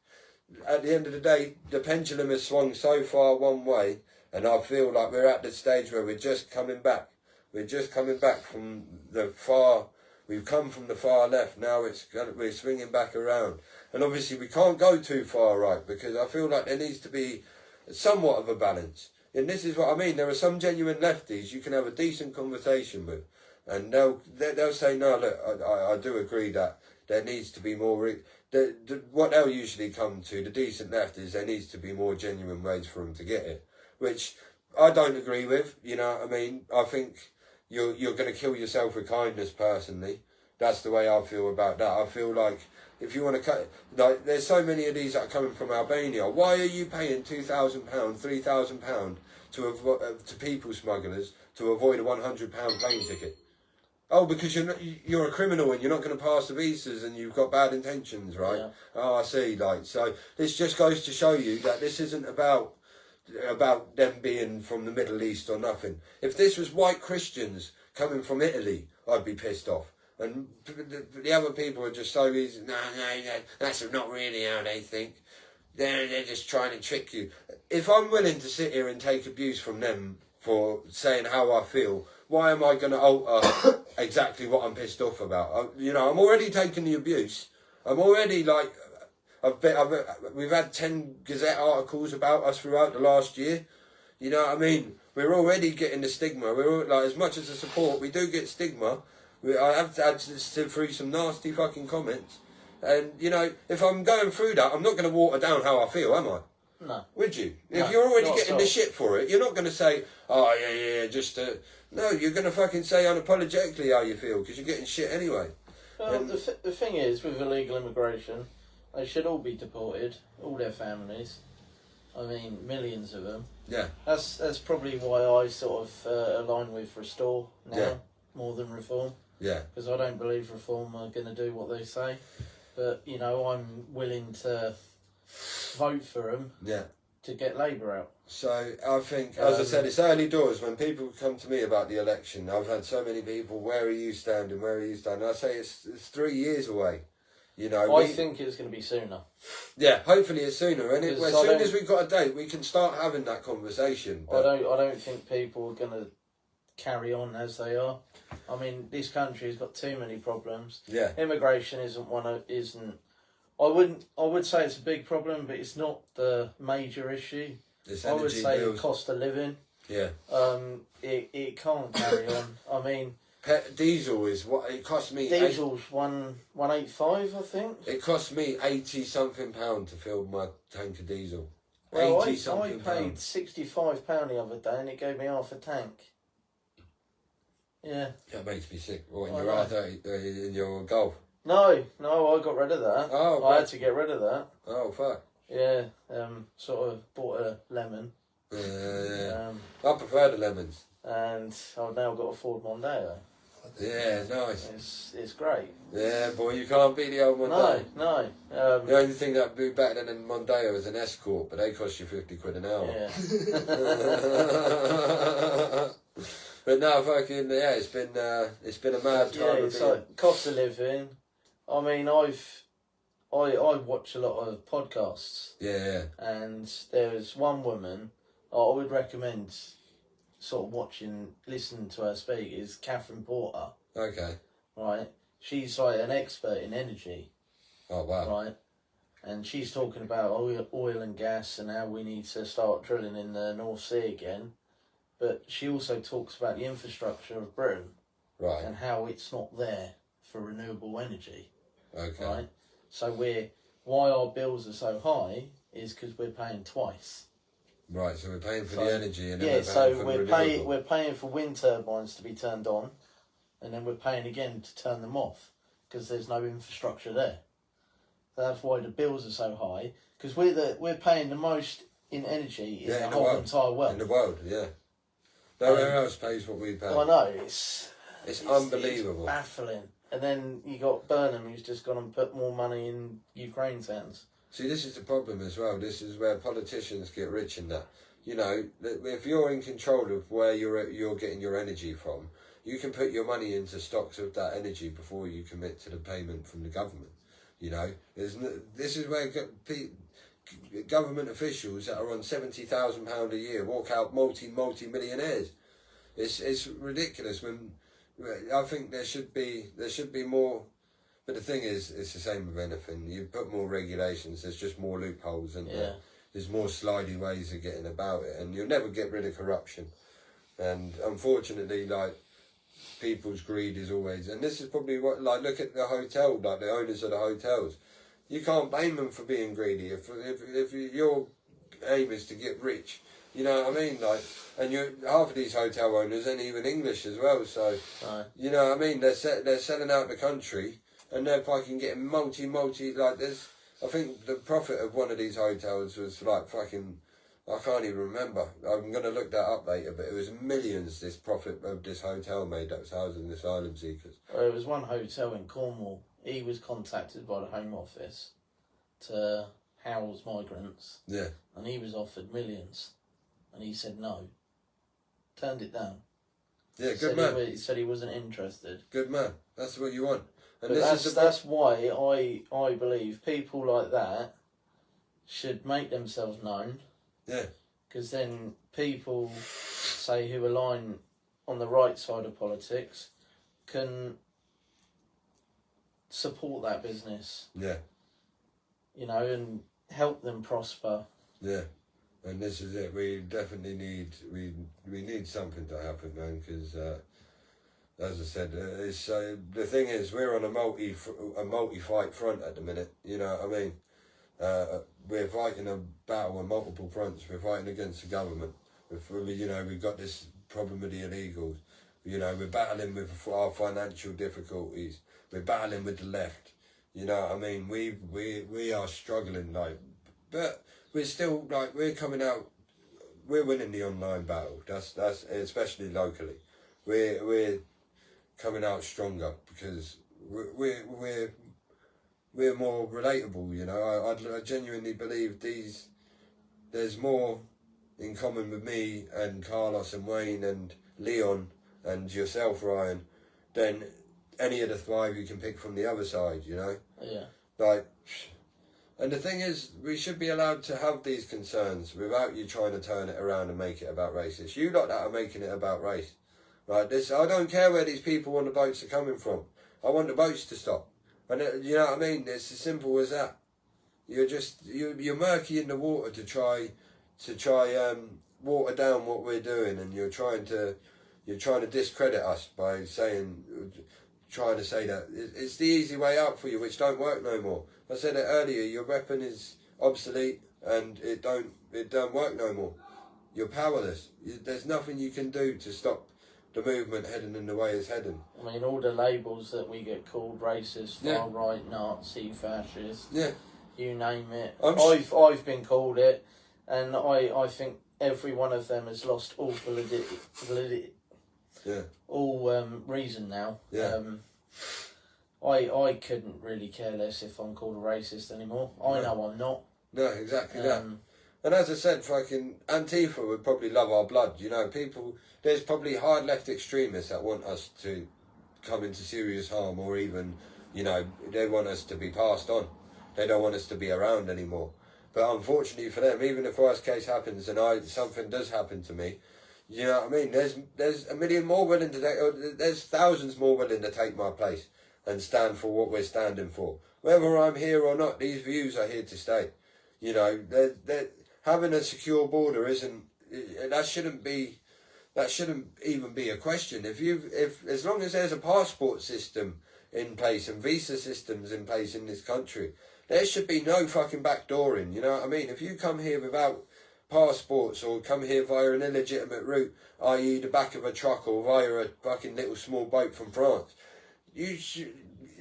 at the end of the day, the pendulum has swung so far one way, and I feel like we're at the stage where we're just coming back. We're just coming back from the far. We've come from the far left. Now we're swinging back around, and obviously we can't go too far right because I feel like there needs to be somewhat of a balance. And this is what I mean. There are some genuine lefties you can have a decent conversation with, and they'll say, no, look, I do agree that there needs to be more. What they'll usually come to, the decent left, is there needs to be more genuine ways for them to get it, which I don't agree with. You know what I mean? I think you're going to kill yourself with kindness. Personally, that's the way I feel about that. I feel like if you want to cut, like, there's so many of these that are coming from Albania. Why are you paying £2,000, £3,000 to people smugglers to avoid a £100 plane ticket? Oh, because you're a criminal and you're not going to pass the visas and you've got bad intentions, right? Yeah. Oh, I see. Like, so this just goes to show you that this isn't about them being from the Middle East or nothing. If this was white Christians coming from Italy, I'd be pissed off. And the other people are just so easy. No, that's not really how they think. They're just trying to trick you. If I'm willing to sit here and take abuse from them for saying how I feel, why am I going to alter exactly what I'm pissed off about? You know, I'm already taking the abuse. I'm already like, we've had 10 Gazette articles about us throughout the last year. You know what I mean? We're already getting the stigma. We're like, as much as the support, we do get stigma. I have had to sit through some nasty fucking comments. And, you know, if I'm going through that, I'm not going to water down how I feel, am I? No. Would you? If you're already getting the shit for it, you're not going to say, oh, yeah, just... No, you're going to fucking say unapologetically how you feel, because you're getting shit anyway. Well, and the thing is, with illegal immigration, they should all be deported, all their families. I mean, millions of them. Yeah. That's probably why I sort of align with Restore now Yeah. more than Reform. Yeah. Because I don't believe Reform are going to do what they say. But, you know, I'm willing to vote for them Yeah. to get Labour out. So I think, as I said, it's early doors. When people come to me about the election, I've had so many people, where are you standing, where are you standing? I say it's 3 years away. You know, I think it's going to be sooner. Yeah, hopefully it's sooner. And as 'Cause soon as we've got a date, we can start having that conversation. But I don't think people are going to carry on as they are. I mean, this country has got too many problems. yeah, Immigration isn't. I would say it's a big problem, but it's not the major issue. it's I would energy say bills. cost of living. Yeah. It can't carry on. I mean, Diesel is what it cost me. diesel's 185, I think. It cost me £80-something to fill my tank of diesel. Well, I £80-something. paid £65 the other day, and it gave me half a tank. Yeah. That makes me sick. What, in I your know. R30, in your Golf? No, I got rid of that. Oh, I right. had to get rid of that. Oh, fuck. Yeah. Sort of bought a lemon. Yeah. I prefer the lemons. And I've now got a Ford Mondeo. Yeah, nice. It's great. Yeah, boy, you can't beat the old Mondeo. No. The only thing that'd be better than a Mondeo is an Escort, but they cost you £50 an hour. Yeah. But no, fucking yeah, it's been a mad time. Yeah, it's like cost of living. I mean, I watch a lot of podcasts, Yeah. and there was one woman I would recommend sort of listening to her speak is Catherine Porter, Okay. right? She's like an expert in energy, Oh wow. right? And she's talking about oil and gas and how we need to start drilling in the North Sea again. But she also talks about the infrastructure of Britain Right. and how it's not there for renewable energy. Okay. Right, so why our bills are so high is because we're paying twice. Right. So we're paying for the energy, and then Yeah, we're paying for the renewable. we're paying for wind turbines to be turned on, and then we're paying again to turn them off because there's no infrastructure there. So that's why the bills are so high, because we're paying the most in energy in the whole entire world. In the world, yeah. Nowhere else pays what we pay. I know it's unbelievable. It's baffling. And then you got Burnham, who's just gone and put more money in Ukraine's hands. See, this is the problem as well. This is where politicians get rich in that. You know, if you're in control of where you're getting your energy from, you can put your money into stocks of that energy before you commit to the payment from the government. You know, this is where government officials that are on £70,000 a year walk out multi-millionaires. It's ridiculous. When I think there should be more. But the thing is, it's the same with anything. You put more regulations, there's just more loopholes, and there's more slidey ways of getting about it, and you'll never get rid of corruption. And unfortunately, like, people's greed is always, and this is probably what, like, look at the hotel, like the owners of the hotels. You can't blame them for being greedy. If your aim is to get rich, you know what I mean? Like, and half of these hotel owners ain't even English as well, so you know what I mean? They're selling out the country. And they're fucking getting multi, like this. I think the profit of one of these hotels was like fucking, I can't even remember. I'm going to look that up later, but it was millions this profit of this hotel made that was housing the asylum seekers. There was one hotel in Cornwall. He was contacted by the Home Office to house migrants. Yeah. And he was offered millions. And he said no. Turned it down. Yeah, good man. He said he wasn't interested. Good man. That's what you want. And but that's why I believe people like that should make themselves known. Yeah. Because then people, say, who align on the right side of politics can support that business. Yeah. You know, and help them prosper. Yeah. And this is it. We definitely need we need something to happen, man, because as I said, it's the thing is we're on a multi-fight front at the minute. You know what I mean? We're fighting a battle on multiple fronts. We're fighting against the government. We've got this problem with the illegals. You know, we're battling with our financial difficulties. We're battling with the left. You know what I mean? We are struggling, like, but we're still, like, we're coming out we're winning the online battle. That's especially locally. We're coming out stronger because we're more relatable. You know, I genuinely believe there's more in common with me and Carlos and Wayne and Leon and yourself, Ryan, than any of the 5 you can pick from the other side. You know. Yeah. Like. And the thing is, we should be allowed to have these concerns without you trying to turn it around and make it about races. You lot that are making it about race. Right? I don't care where these people on the boats are coming from. I want the boats to stop. And you know what I mean? It's as simple as that. You're murky in the water to try water down what we're doing, and you're trying to discredit us by trying to say that it's the easy way out for you, which don't work no more. I said it earlier, your weapon is obsolete and it don't work no more. You're powerless. There's nothing you can do to stop the movement heading in the way it's heading. I mean, all the labels that we get called, racist, far right, Nazi, fascist, you name it. I've been called it, and I think every one of them has lost all validity. All reason now. I couldn't really care less if I'm called a racist anymore. I know I'm not. No, exactly that. And as I said, fucking Antifa would probably love our blood. You know, there's probably hard left extremists that want us to come into serious harm, or even, you know, they want us to be passed on. They don't want us to be around anymore. But unfortunately for them, even if worst case happens and something does happen to me, you know what I mean? There's a million more willing to take, there's thousands more willing to take my place and stand for what we're standing for. Whether I'm here or not, these views are here to stay. You know, having a secure border that shouldn't even be a question. If as long as there's a passport system in place and visa systems in place in this country, there should be no fucking backdooring. You know what I mean? If you come here without passports or come here via an illegitimate route, i.e. the back of a truck or via a fucking little small boat from France, you should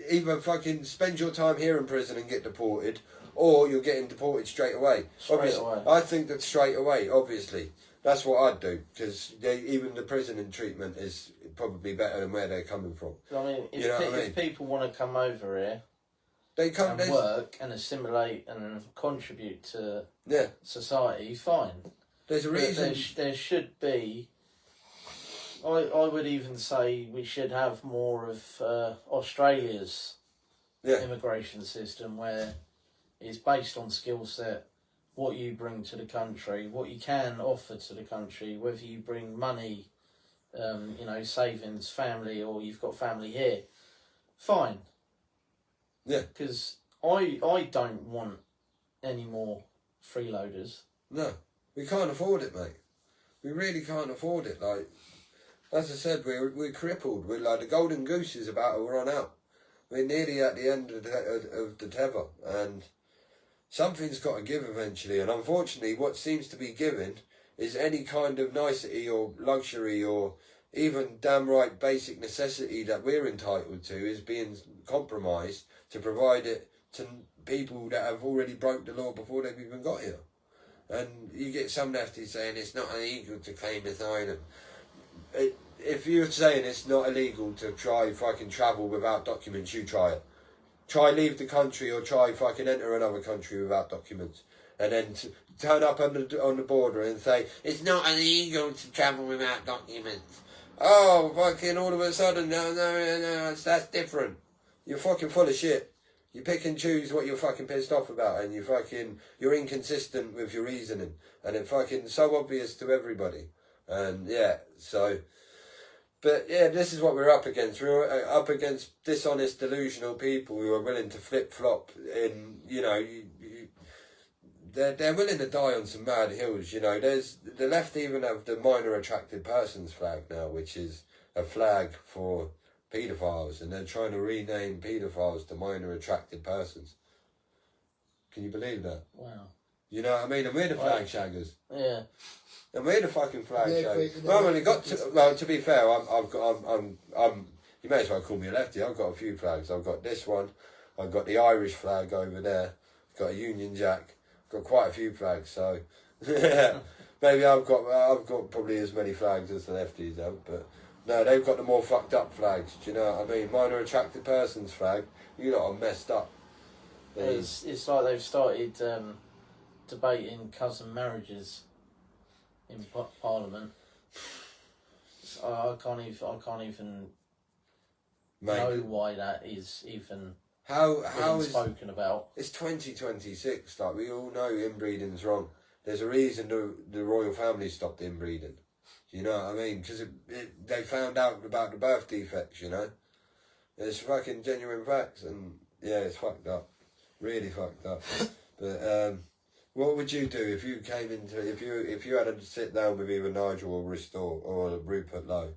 either fucking spend your time here in prison and get deported, or you're getting deported straight away. Obviously, I think that straight away, obviously. That's what I'd do, because even the prison and treatment is probably better than where they're coming from. I mean, if people want to come over here, they come and work and assimilate and contribute to society, fine. There's a reason. There should be. I would even say we should have more of Australia's immigration system, where it's based on skill set, what you bring to the country, what you can offer to the country, whether you bring money, savings, family, or you've got family here, fine. Yeah. Because I don't want any more freeloaders. No, we can't afford it, mate. We really can't afford it. Like, as I said, we're crippled. We're like, the golden goose is about to run out. We're nearly at the end of the tether, and something's got to give eventually. And unfortunately, what seems to be given is any kind of nicety or luxury or even damn right basic necessity that we're entitled to is being compromised to provide it to people that have already broke the law before they've even got here. And you get some lefties saying it's not illegal to claim asylum. If you're saying it's not illegal to try fucking travel without documents, you try it. Try leave the country, or try fucking enter another country without documents. And then turn up on the border and say, it's not illegal to travel without documents. Oh, fucking all of a sudden, no, that's different. You're fucking full of shit. You pick and choose what you're fucking pissed off about, and you're inconsistent with your reasoning. And it's fucking so obvious to everybody. And but this is what we're up against. We're up against dishonest, delusional people who are willing to flip-flop in, they're willing to die on some mad hills, There's the left even have the minor attracted persons flag now, which is a flag for paedophiles, and they're trying to rename paedophiles to minor attracted persons. Can you believe that? Wow. You know what I mean? And we're the flag shaggers. Yeah. And we're the fucking flag shaggers. Well, I've only got to be fair, I'm you may as well call me a lefty. I've got a few flags. I've got this one. I've got the Irish flag over there. I've got a Union Jack. I've got quite a few flags. So, yeah. maybe I've got probably as many flags as the lefties have, but no, they've got the more fucked up flags. Do you know what I mean? Mine are attracted persons flag. You lot are messed up. It's like they've started debating cousin marriages in Parliament. I can't even know why that is even how is spoken about. It's 2026. Like, we all know inbreeding's wrong. There's a reason the royal family stopped inbreeding. You know what I mean? Because they found out about the birth defects. You know, it's fucking genuine facts, and yeah, it's fucked up, really fucked up. But what would you do if you came into if you had to sit down with either Nigel or Restore or Rupert Lowe,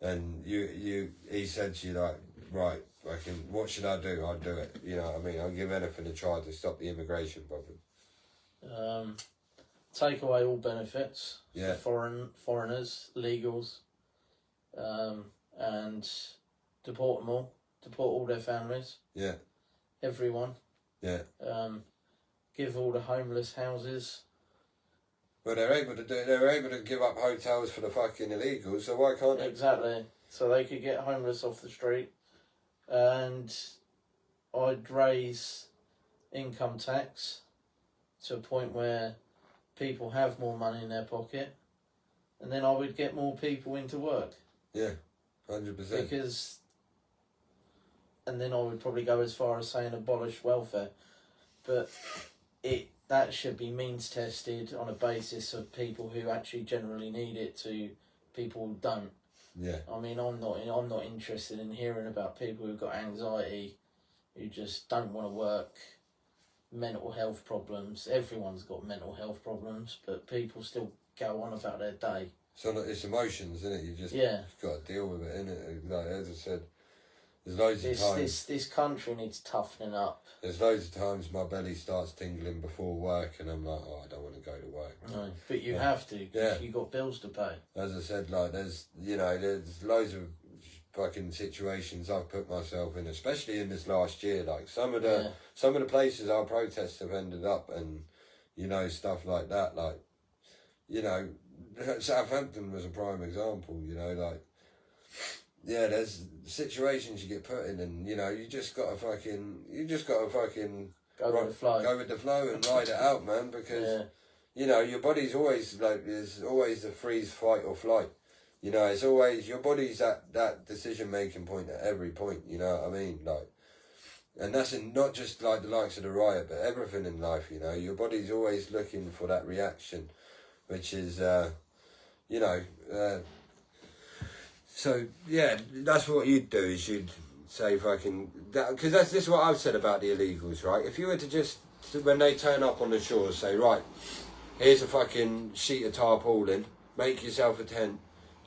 and he said to you like, right, fucking, what should I do? I'd do it. You know what I mean? I'd give anything a try to stop the immigration problem. Take away all benefits Yeah. for foreigners, illegals, and deport them all. Deport all their families. Yeah. Everyone. Yeah. Give all the homeless houses. Well, they're able to give up hotels for the fucking illegals, so why can't they? Exactly. So they could get homeless off the street. And I'd raise income tax to a point where people have more money in their pocket, and then I would get more people into work. Yeah, 100%. And then I would probably go as far as saying abolish welfare, but that should be means tested on a basis of people who actually generally need it to people who don't. Yeah. I mean, I'm not interested in hearing about people who've got anxiety, who just don't want to work, mental health problems. Everyone's got mental health problems, but people still go on about their day. So it's emotions, isn't it? You just got to deal with it, innit? Like, as I said, there's loads of times. This country needs toughening up. There's loads of times my belly starts tingling before work, and I'm like, oh, I don't want to go to work. No, but you have to, because you've got bills to pay. As I said, like, there's loads of fucking situations I've put myself in, especially in this last year. Like, some of the places our protests have ended up, and you know, stuff like that. Like, you know, Southampton was a prime example. You know, like, yeah, there's situations you get put in, and you know, you just gotta fucking go with the flow and ride it out, man, because you know, your body's always like, there's always the freeze, fight or flight. You know, it's always, your body's at that decision making point at every point. You know what I mean? Like, and that's not just like the likes of the riot, but everything in life. You know, your body's always looking for that reaction, which is, you know. So yeah, that's what you'd do, is you'd say fucking, because this is what I've said about the illegals, right? If you were to just, when they turn up on the shores, say, right, here's a fucking sheet of tarpaulin, make yourself a tent,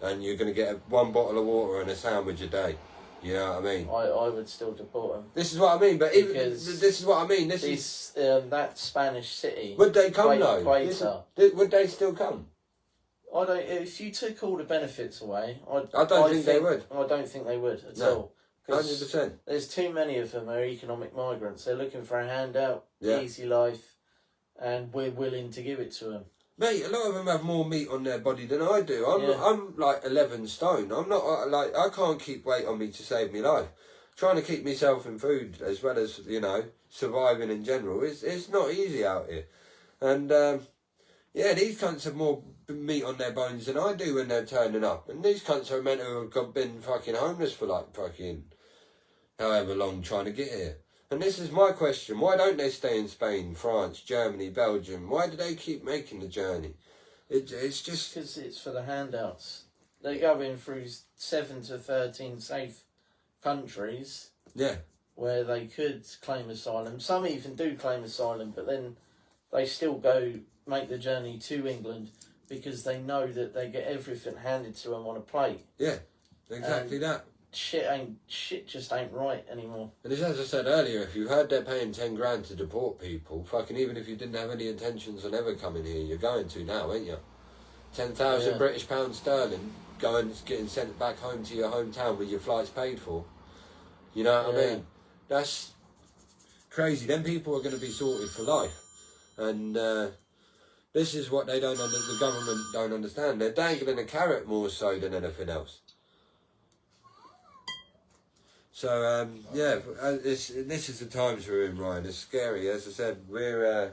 and you're going to get one bottle of water and a sandwich a day. You know what I mean? I would still deport them. This is what I mean, but even, this is what I mean. That Spanish city. Would they come though? Would they still come? I don't. If you took all the benefits away, I don't think they would. I don't think they would at all. 100%. There's too many of them are economic migrants. They're looking for a handout, Yeah. easy life, and we're willing to give it to them. Mate, a lot of them have more meat on their body than I do. I'm like 11 stone. I'm not like, I can't keep weight on me to save me life. Trying to keep myself in food as well as, you know, surviving in general, it's not easy out here. And yeah, these cunts have more meat on their bones than I do when they're turning up. And these cunts are meant to have been fucking homeless for like fucking however long trying to get here. And this is my question. Why don't they stay in Spain, France, Germany, Belgium? Why do they keep making the journey? It's just... Because it's for the handouts. They're going through 7 to 13 safe countries. Yeah. Where they could claim asylum. Some even do claim asylum, but then they still go make the journey to England because they know that they get everything handed to them on a plate. Yeah, exactly that. Shit just ain't right anymore. And as I said earlier, if you heard they're paying 10 grand to deport people, fucking even if you didn't have any intentions on ever coming here, you're going to now, ain't you? 10,000 British pounds sterling, getting sent back home to your hometown with your flights paid for. You know what I mean? That's crazy. Then people are going to be sorted for life. And This is what they don't the government don't understand. They're dangling a carrot more so than anything else. So yeah, this is the times we're in, Ryan. It's scary. As I said, we're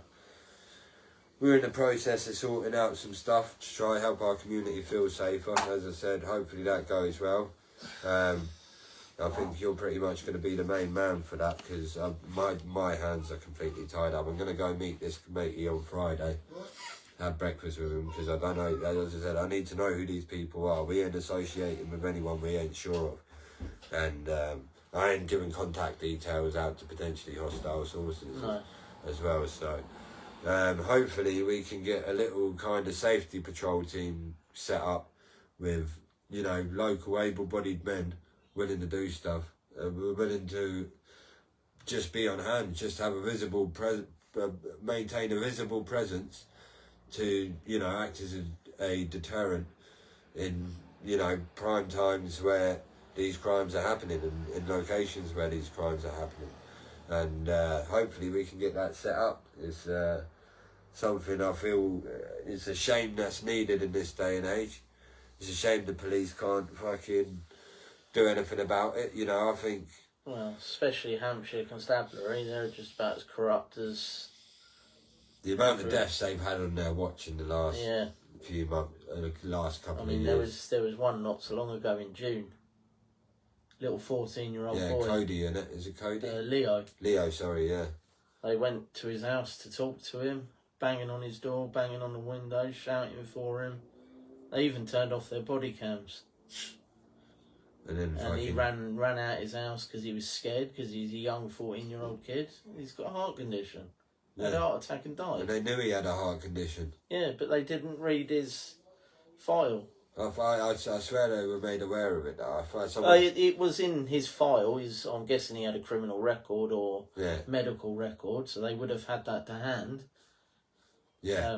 in the process of sorting out some stuff to try and help our community feel safer. As I said, hopefully that goes well. I think you're pretty much going to be the main man for that, because my hands are completely tied up. I'm going to go meet this matey on Friday, have breakfast with him, because I don't know, as I said, I need to know who these people are. We ain't associating with anyone we ain't sure of. And I ain't giving contact details out to potentially hostile sources as well. So hopefully we can get a little kind of safety patrol team set up with, you know, local able-bodied men willing to do stuff, willing to just be on hand, just have a visible maintain a visible presence to, you know, act as a deterrent in, you know, prime times where these crimes are happening, and in locations where these crimes are happening. And hopefully we can get that set up. It's something I feel it's a shame that's needed in this day and age. It's a shame the police can't fucking do anything about it, you know. I think, well, especially Hampshire Constabulary, they're just about as corrupt as the amount of deaths they've had on their watch in the last yeah. few months, the last couple I mean, of years. there was one not so long ago in June. Little 14-year-old boy. Yeah, Cody, in it. Is it Cody? Leo. Leo, sorry, yeah. They went to his house to talk to him, banging on his door, banging on the window, shouting for him. They even turned off their body cams. And he ran out his house because he was scared, because he's a young 14-year-old kid. He's got a heart condition. Yeah. Had a heart attack and died. And they knew he had a heart condition. Yeah, but they didn't read his file. I swear they were made aware of it, though. It was in his file. I'm guessing he had a criminal record or medical record, so they would have had that to hand. Yeah.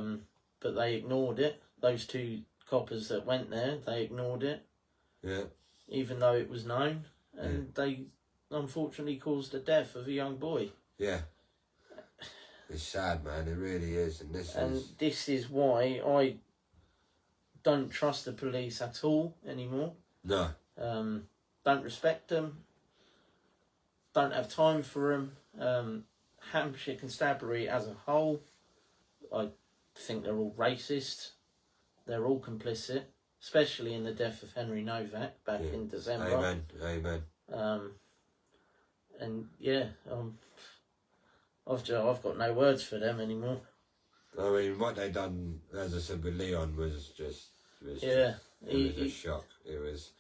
But they ignored it. Those two coppers that went there, they ignored it. Yeah. Even though it was known, and they unfortunately caused the death of a young boy. Yeah. It's sad, man. It really is, and this is why I don't trust the police at all anymore. No. Don't respect them. Don't have time for them. Hampshire Constabulary as a whole, I think they're all racist. They're all complicit, especially in the death of Henry Novak back in December. Amen. And yeah, I've got no words for them anymore. I mean, what they done, as I said, with Leon was a shock. It was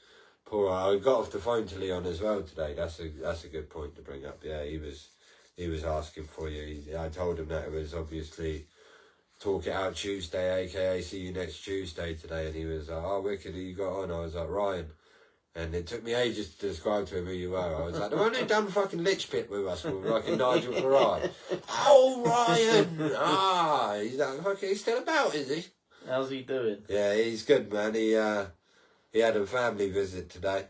poor. I got off the phone to Leon as well today. That's a good point to bring up. Yeah, he was asking for you. I told him that it was obviously Talk It Out Tuesday, aka see you next Tuesday today, and he was like, "Oh, wicked, who you got on?" I was like, "Ryan." And it took me ages to describe to him who you were. I was like, the one who done fucking Lich Pit with us, with fucking Nigel Farage. Oh, Ryan! He's like, fucking, he's still about, is he? How's he doing? Yeah, he's good, man. He had a family visit today.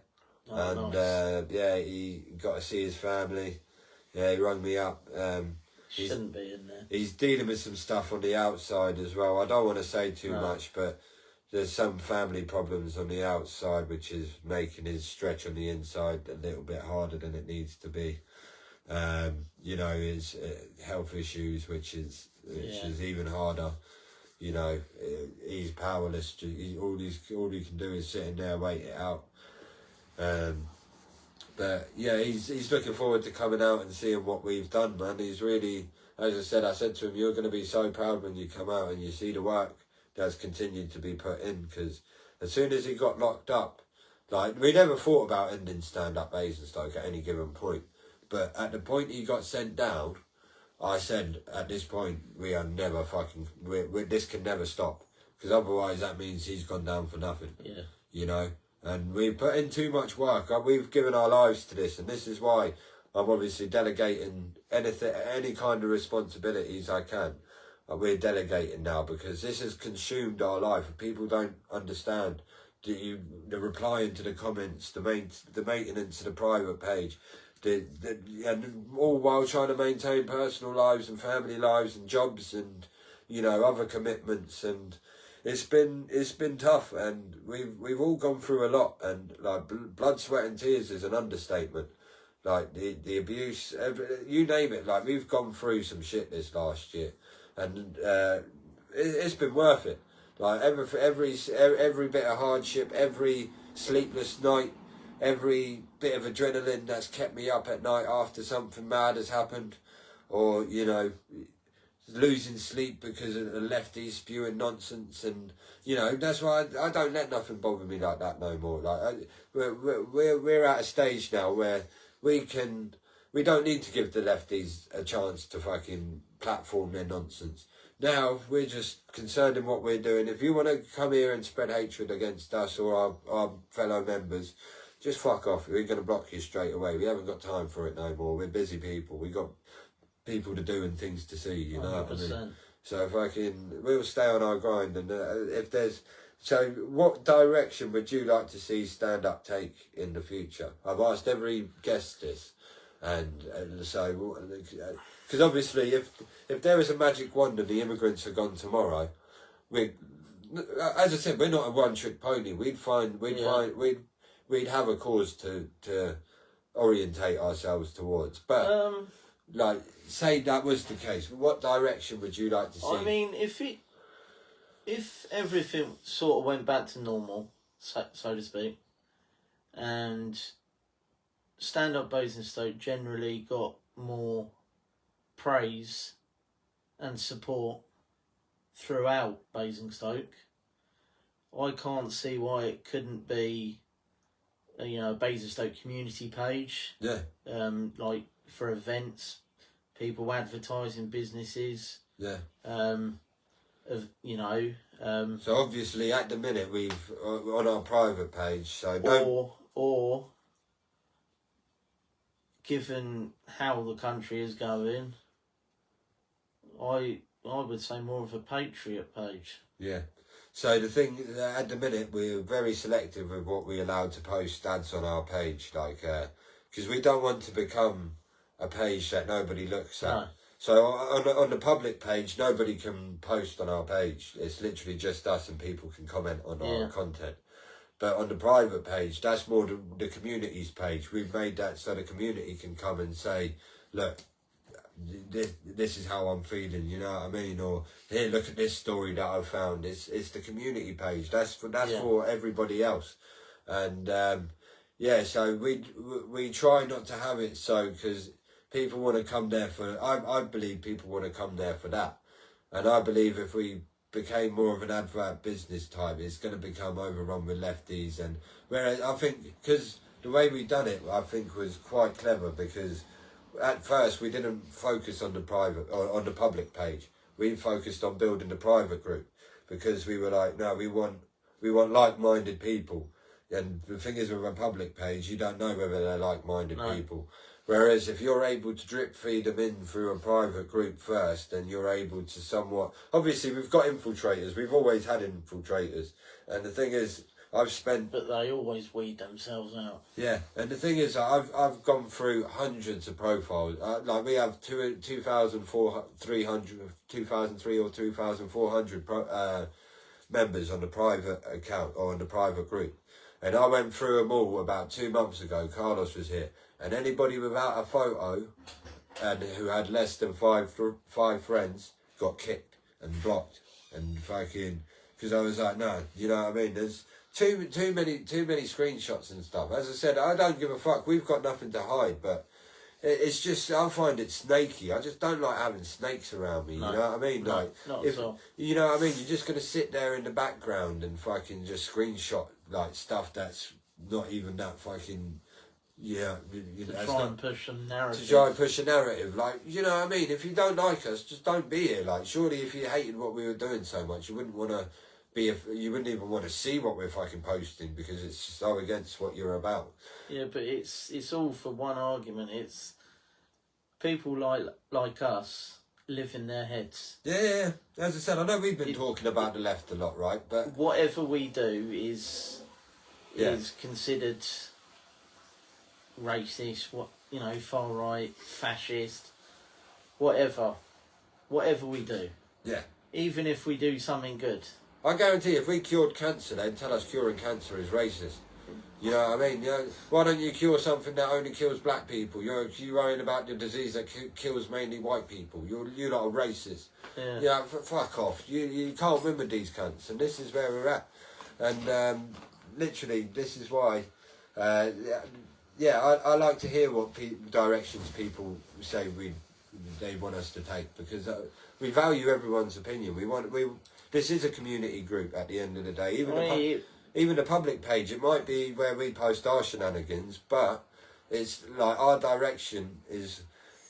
Oh, nice. He got to see his family. Yeah, he rung me up. Shouldn't be in there. He's dealing with some stuff on the outside as well. I don't want to say too much, but there's some family problems on the outside which is making his stretch on the inside a little bit harder than it needs to be. You know, his health issues, which is even harder. You know, he's powerless. All he can do is sit in there, wait it out. But yeah, he's looking forward to coming out and seeing what we've done, man. He's really, as I said to him, you're going to be so proud when you come out and you see the work that's continued to be put in, because as soon as he got locked up, like, we never thought about ending Stand-up-Basingstoke at any given point, but at the point he got sent down, I said, at this point, we are never fucking, this can never stop, because otherwise that means he's gone down for nothing. Yeah. You know, and we've put in too much work. We've given our lives to this, and this is why I'm obviously delegating any kind of responsibilities I can. We're delegating now, because this has consumed our life. People don't understand the replying to the comments, the maintenance of the private page, and all while trying to maintain personal lives and family lives and jobs and, other commitments, and it's been tough, and we've all gone through a lot, and like blood, sweat and tears is an understatement. Like the abuse, you name it. Like we've gone through some shit this last year, and it's been worth it. Like every bit of hardship, every sleepless night, every bit of adrenaline that's kept me up at night after something mad has happened, or losing sleep because of the lefties spewing nonsense, and that's why I don't let nothing bother me like that no more. Like we're at a stage now where we don't need to give the lefties a chance to fucking platform their nonsense. Now we're just concerned in what we're doing. If you want to come here and spread hatred against us or our fellow members, just fuck off. We're going to block you straight away. We haven't got time for it no more. We're busy people. We got people to do and things to see, you know 100%. what I mean? So we'll stay on our grind, and so what direction would you like to see Stand Up take in the future? I've asked every guest this, and so, because obviously if there is a magic wand and the immigrants are gone tomorrow, as I said, we're not a one-trick pony. We'd have a cause to orientate ourselves towards, but like, say that was the case, what direction would you like to see? I mean, if everything sort of went back to normal, so to speak, and Stand-up-Basingstoke generally got more praise and support throughout Basingstoke, I can't see why it couldn't be a Basingstoke community page. Yeah. Like for events, people advertising businesses. Yeah. So obviously at the minute we've on our private page. So or given how the country is going, I would say more of a patriot page. Yeah. So the thing at the minute, we're very selective with what we allow to post ads on our page, like because we don't want to become a page that nobody looks at. No. So on the public page, nobody can post on our page. It's literally just us, and people can comment on our content. But on the private page, that's more the community's page. We've made that so the community can come and say, look, this is how I'm feeling, you know what I mean? Or here, look at this story that I found. It's the community page. That's for everybody else. And so we try not to have it so, because people want to come there for. I believe people want to come there for that, and I believe if we became more of an advert business type, it's going to become overrun with lefties. And whereas I think, because the way we done it, I think was quite clever, because at first we didn't focus on the private or on the public page. We focused on building the private group, because we were like, no, we want like-minded people. And the thing is, with a public page, you don't know whether they're like-minded people. Whereas if you're able to drip feed them in through a private group first, then you're able to somewhat. Obviously, we've got infiltrators. We've always had infiltrators, and the thing is, But they always weed themselves out. Yeah, and the thing is, I've gone through hundreds of profiles. Like we have 2,300 or 2,400 members on the private account or on the private group, and I went through them all about 2 months ago. Carlos was here, and anybody without a photo and who had less than five friends got kicked and blocked and fucking, because I was like, no, you know what I mean? There's too many screenshots and stuff. As I said, I don't give a fuck. We've got nothing to hide, but it's just, I find it snaky. I just don't like having snakes around me. No, you know what I mean? No, like, not if at all. You know what I mean, you're just gonna sit there in the background and fucking just screenshot like stuff that's not even that fucking. Yeah, to try and push a narrative. To try and push a narrative, like, you know what I mean. If you don't like us, just don't be here. Like, surely if you hated what we were doing so much, you wouldn't want to. You wouldn't even want to see what we're fucking posting, because it's so against what you're about. Yeah, but it's all for one argument. It's people like us live in their heads. Yeah. As I said, I know we've been talking about the left a lot, right? But whatever we do is considered racist. Far right, fascist, whatever we do. Yeah. even if we do something good. I guarantee if we cured cancer, they'd tell us curing cancer is racist. You know what I mean? You know, why don't you cure something that only kills black people? You're worrying about the disease that kills mainly white people. You lot are racist. Yeah. You know, fuck off. You can't win with these cunts, and this is where we're at. And literally, this is why. I like to hear what directions people say they want us to take, because we value everyone's opinion. This is a community group at the end of the day. Even the public page, it might be where we post our shenanigans, but it's like our direction is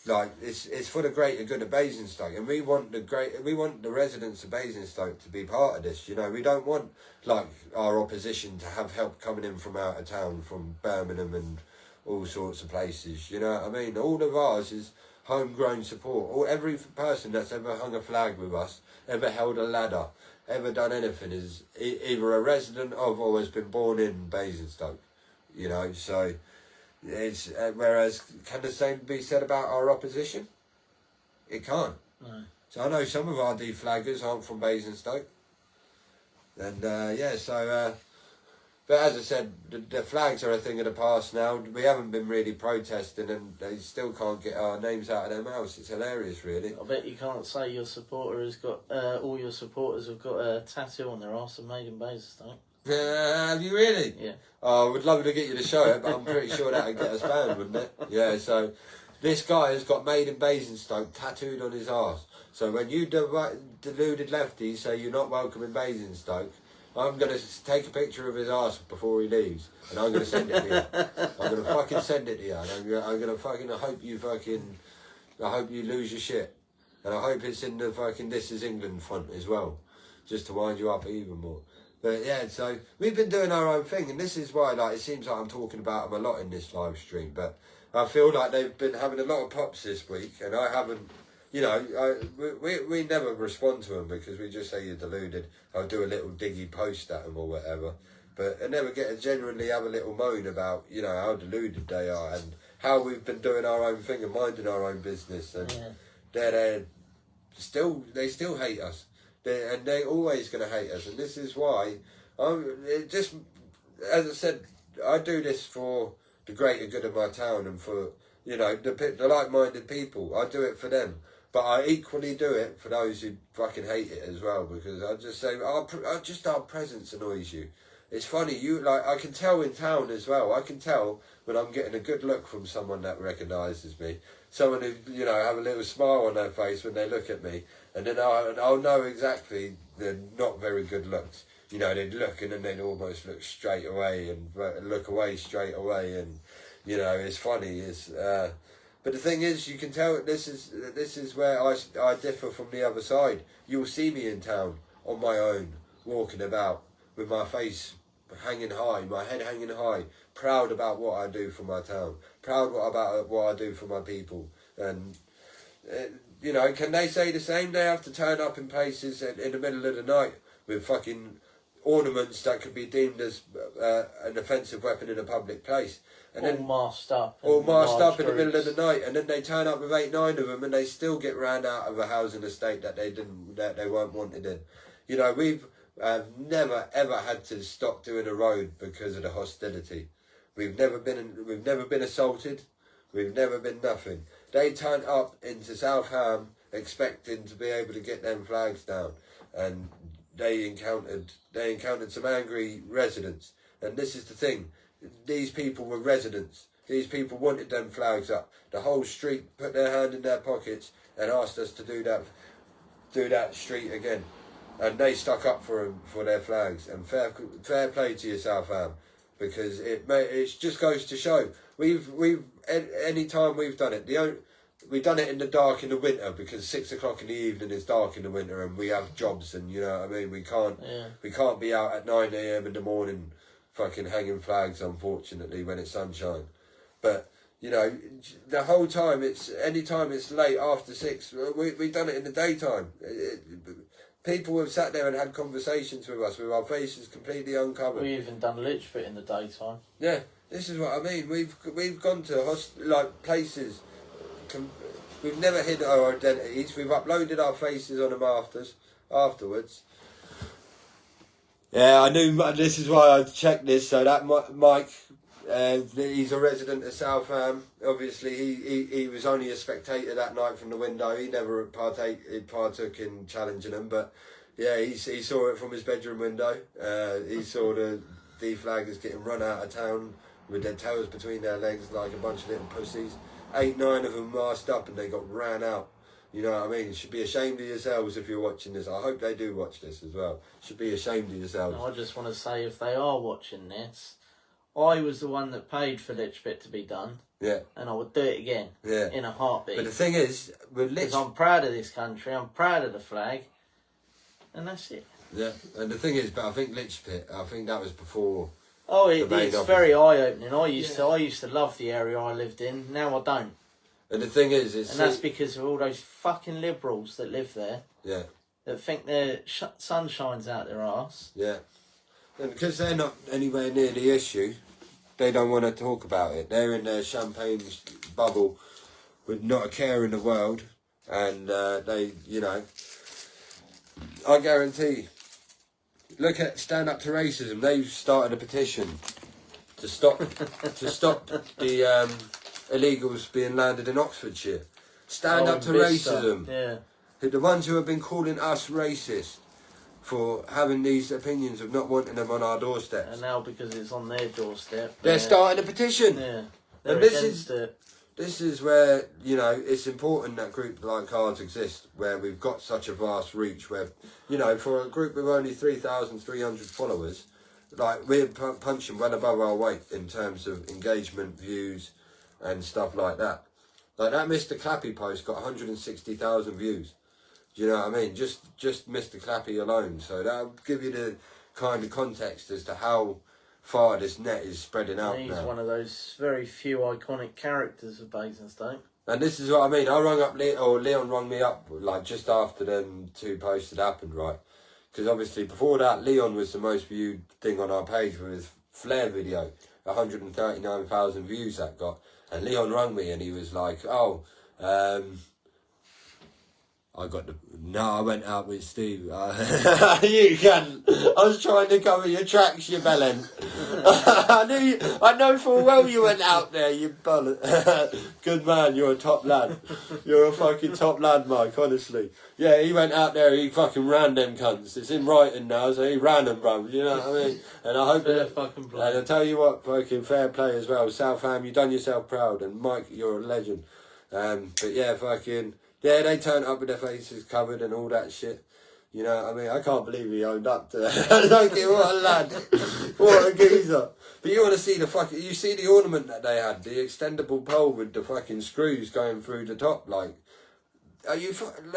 like it's for the greater good of Basingstoke, and we want the residents of Basingstoke to be part of this. You know, we don't want like our opposition to have help coming in from out of town, from Birmingham and all sorts of places. You know what I mean? All of ours is homegrown support. Or every person that's ever hung a flag with us, ever held a ladder, ever done anything is either a resident of or has been born in Basingstoke. You know, so it's whereas can the same be said about our opposition? It can't. No. So I know some of our deflaggers aren't from Basingstoke, and but as I said, the flags are a thing of the past now. We haven't been really protesting, and they still can't get our names out of their mouths. It's hilarious, really. I bet you can't say your supporter has got all your supporters have got a tattoo on their arse of Made in Basingstoke. Have you really? Yeah. Oh, I would love to get you to show it, but I'm pretty sure that would get us banned, wouldn't it? Yeah, so this guy has got Made in Basingstoke tattooed on his arse. So when you deluded lefties say you're not welcome in Basingstoke, I'm going to take a picture of his arse before he leaves, and I'm going to send it to you. I'm going to fucking send it to you, and I'm going to fucking I hope you lose your shit. And I hope it's in the fucking This Is England font as well, just to wind you up even more. But yeah, so we've been doing our own thing, and this is why, like, it seems like I'm talking about them a lot in this live stream, but I feel like they've been having a lot of pops this week, and I haven't, you know, we never respond to them because we just say you're deluded. I'll do a little diggy post at them or whatever, but I never get to genuinely have a little moan about, you know, how deluded they are and how we've been doing our own thing and minding our own business, and they still hate us. They're always going to hate us, and this is why as I said, I do this for the greater good of my town and for, you know, the like-minded people. I do it for them, but I equally do it for those who fucking hate it as well, because I just say, our presence annoys you. It's funny, I can tell in town as well. I can tell when I'm getting a good look from someone that recognises me, someone who, you know, have a little smile on their face when they look at me, and then I'll know exactly they're not very good looks. You know, they'd look and then they'd almost look straight away and look away straight away, and you know, it's funny. But the thing is, you can tell this is where I differ from the other side. You'll see me in town on my own, walking about with my face hanging high, my head hanging high, proud about what I do for my town, proud about what I do for my people. And you know, can they say the same? They have to turn up in places in the middle of the night with fucking ornaments that could be deemed as an offensive weapon in a public place, and all masked up in the middle of the night, and then they turn up with 8-9 of them, and they still get ran out of a housing estate that they weren't wanted in. You know, we've never ever had to stop doing a road because of the hostility. We've never been assaulted. We've never been nothing. They turned up into South Ham expecting to be able to get them flags down, and they encountered some angry residents. And this is the thing, these people were residents. These people wanted them flags up. The whole street put their hand in their pockets and asked us to do that street again. And they stuck up for their flags. And fair play to you, South Ham, because it just goes to show any time we've done it, we've done it in the dark in the winter, because 6 o'clock in the evening is dark in the winter, and we have jobs, and you know what I mean. We can't be out at 9 a.m. in the morning, fucking hanging flags. Unfortunately, when it's sunshine, but you know, the whole time any time it's late after 6, we've done it in the daytime. People have sat there and had conversations with us with our faces completely uncovered. We even done Litchfield in the daytime. Yeah, this is what I mean. We've gone to places. We've never hid our identities. We've uploaded our faces on the afters. afterwards. Yeah, I knew. This is why I checked this. So that Mike, he's a resident of Southam. Obviously, he was only a spectator that night from the window. He never partook in challenging them. But yeah, he saw it from his bedroom window. He saw the deflaggers getting run out of town with their tails between their legs like a bunch of little pussies. 8, 9 of them masked up and they got ran out. You know what I mean? You should be ashamed of yourselves if you're watching this. I hope they do watch this as well. Should be ashamed of yourselves. I just want to say, if they are watching this, I was the one that paid for Litchpit to be done. Yeah. And I would do it again. Yeah. In a heartbeat. But the thing is, with because I'm proud of this country, I'm proud of the flag, and that's it. Yeah. And the thing is, but I think Litchpit, I think that was before. Oh, it's very eye-opening. I used to love the area I lived in. Now I don't. And the thing is, that's because of all those fucking liberals that live there. Yeah. That think their sun shines out their arse. Yeah. And because they're not anywhere near the issue, they don't want to talk about it. They're in their champagne bubble with not a care in the world. And they, you know, I guarantee, look at Stand Up to Racism. They've started a petition to stop the illegals being landed in Oxfordshire. Stand Up to Racism. Yeah. The ones who have been calling us racist for having these opinions of not wanting them on our doorsteps. And now because it's on their doorstep. They're starting a petition. Yeah. And this is where, you know, it's important that groups like ours exist, where we've got such a vast reach, where, you know, for a group with only 3,300 followers, like, we're punching well above our weight in terms of engagement, views, and stuff like that. Like, that Mr. Clappy post got 160,000 views. Do you know what I mean? Just Mr. Clappy alone. So that'll give you the kind of context as to how far this net is spreading out He's now. one of those very few iconic characters of Basingstoke. And this is what I mean. I rung up Leon rung me up like just after them 2 posts had happened, right? Because obviously before that, Leon was the most viewed thing on our page with his flare video. 139,000 views that got. And Leon rung me and he was like, oh, I went out with Steve. You can. I was trying to cover your tracks, you bellend. I know full well you went out there, you bullet. Good man, you're a top lad. You're a fucking top lad, Mike, honestly. Yeah, he went out there, he fucking ran them cunts. It's in writing now, so he ran them, bro. You know what I mean? And I hope fair fucking play. And I tell you what, fucking fair play as well. Southam, you done yourself proud. And Mike, you're a legend. But yeah, fucking... Yeah, they turned up with their faces covered and all that shit. You know what I mean? I can't believe he owned up to that. Like, what a lad. What a geezer. But you want to see you see the ornament that they had, the extendable pole with the fucking screws going through the top, like, are you, when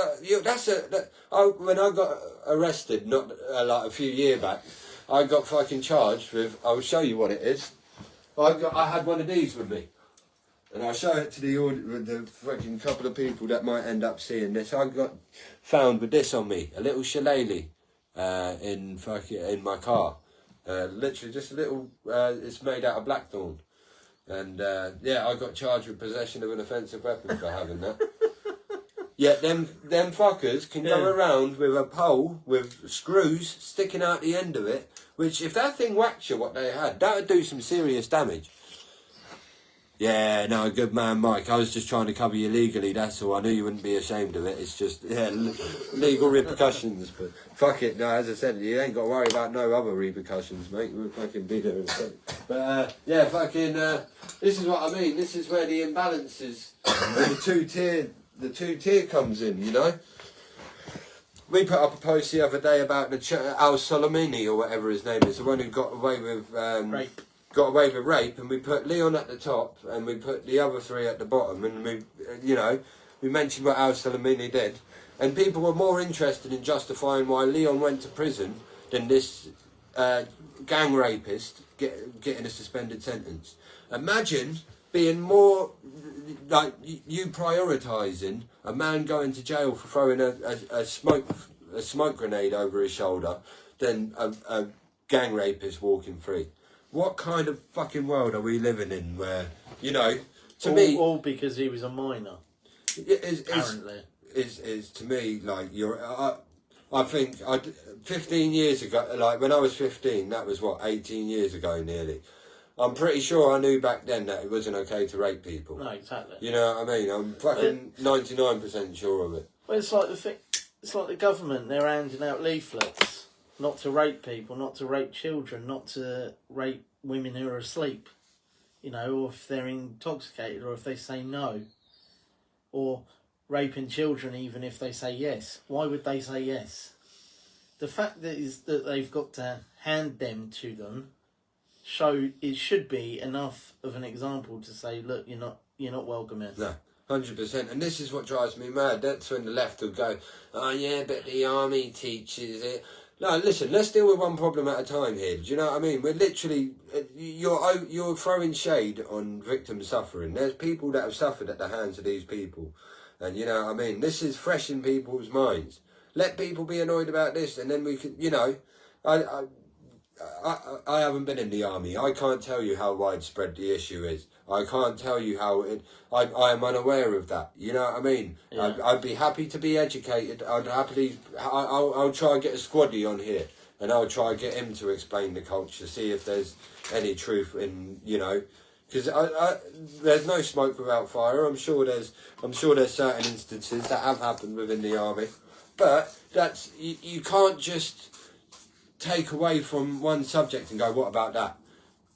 I got arrested, not like a few years back, I got fucking charged with, I'll show you what it is. I had one of these with me. And I'll show it to the fucking couple of people that might end up seeing this. I got found with this on me, a little shillelagh in my car. Literally just a little, it's made out of blackthorn. And yeah, I got charged with possession of an offensive weapon for having that. Yet them fuckers can go around with a pole with screws sticking out the end of it, which if that thing whacked you what they had, that would do some serious damage. Yeah, no, good man, Mike. I was just trying to cover you legally, that's all. I knew you wouldn't be ashamed of it. It's just, yeah, legal repercussions. But fuck it, no, as I said, you ain't got to worry about no other repercussions, mate. We'll fucking be there in a second. But, yeah, fucking, this is what I mean. This is where the imbalances and the two-tier comes in, you know? We put up a post the other day about the Al Soleimani, or whatever his name is, the one who got away with... rape. Got away with rape, and we put Leon at the top and we put the other 3 at the bottom, and we mentioned what Al Soleimani did, and people were more interested in justifying why Leon went to prison than this gang rapist getting a suspended sentence. Imagine being more like you prioritising a man going to jail for throwing a smoke grenade over his shoulder than a gang rapist walking free. What kind of fucking world are we living in where, you know, to me... All because he was a minor, apparently. Is to me, like, I think 15 years ago, like when I was 15, that was what, 18 years ago nearly. I'm pretty sure I knew back then that it wasn't okay to rape people. No, exactly. You know what I mean? I'm fucking 99% sure of it. Well, it's like it's like the government. They're handing out leaflets not to rape people, not to rape children, not to rape women who are asleep. You know, or if they're intoxicated, or if they say no, or raping children even if they say yes. Why would they say yes? The fact that is that they've got to hand them to them, it should be enough of an example to say, look, you're not welcome here. No, 100%. And this is what drives me mad. That's when the left will go, oh yeah, but the army teaches it. No, listen, let's deal with one problem at a time here. Do you know what I mean? We're literally, you're throwing shade on victim suffering. There's people that have suffered at the hands of these people. And you know what I mean? This is fresh in people's minds. Let people be annoyed about this, and then we can, you know, I haven't been in the army. I can't tell you how widespread the issue is. I can't tell you how I am unaware of that. You know what I mean? Yeah. I'd be happy to be educated. I'll try and get a squaddy on here, and I'll try and get him to explain the culture, see if there's any truth in, you know, because there's no smoke without fire. I'm sure there's certain instances that have happened within the army, but that's you can't just take away from one subject and go, what about that?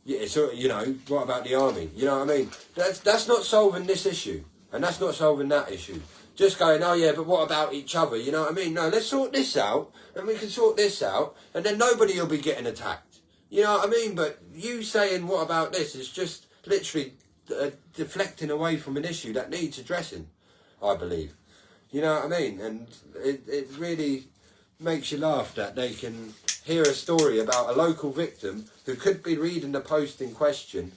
Yeah, so you know, what about the army? You know what I mean? That's not solving this issue, and that's not solving that issue. Just going, oh yeah, but what about each other? You know what I mean? No, let's sort this out, and we can sort this out, and then nobody will be getting attacked. You know what I mean? But you saying what about this is just literally deflecting away from an issue that needs addressing, I believe. You know what I mean? And it really makes you laugh that they can hear a story about a local victim who could be reading the post in question,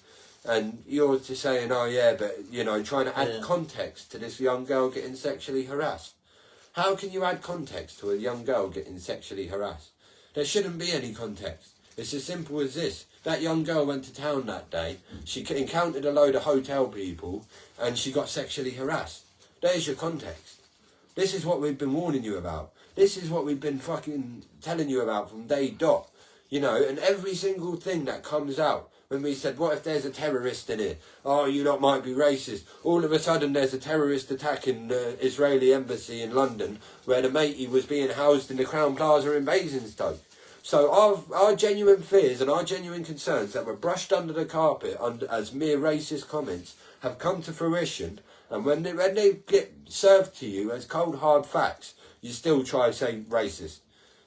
and you're just saying, oh yeah, but, you know, trying to add context to this young girl getting sexually harassed. How can you add context to a young girl getting sexually harassed? There shouldn't be any context. It's as simple as this. That young girl went to town that day, she encountered a load of hotel people, and she got sexually harassed. There's your context. This is what we've been warning you about. This is what we've been fucking telling you about from day dot. You know, and every single thing that comes out, when we said, what if there's a terrorist in it? Oh, you lot might be racist. All of a sudden there's a terrorist attack in the Israeli embassy in London, where the matey was being housed in the Crown Plaza in Basingstoke. So our genuine fears and our genuine concerns that were brushed under the carpet as mere racist comments have come to fruition, and when they get served to you as cold hard facts, you still try to say racist.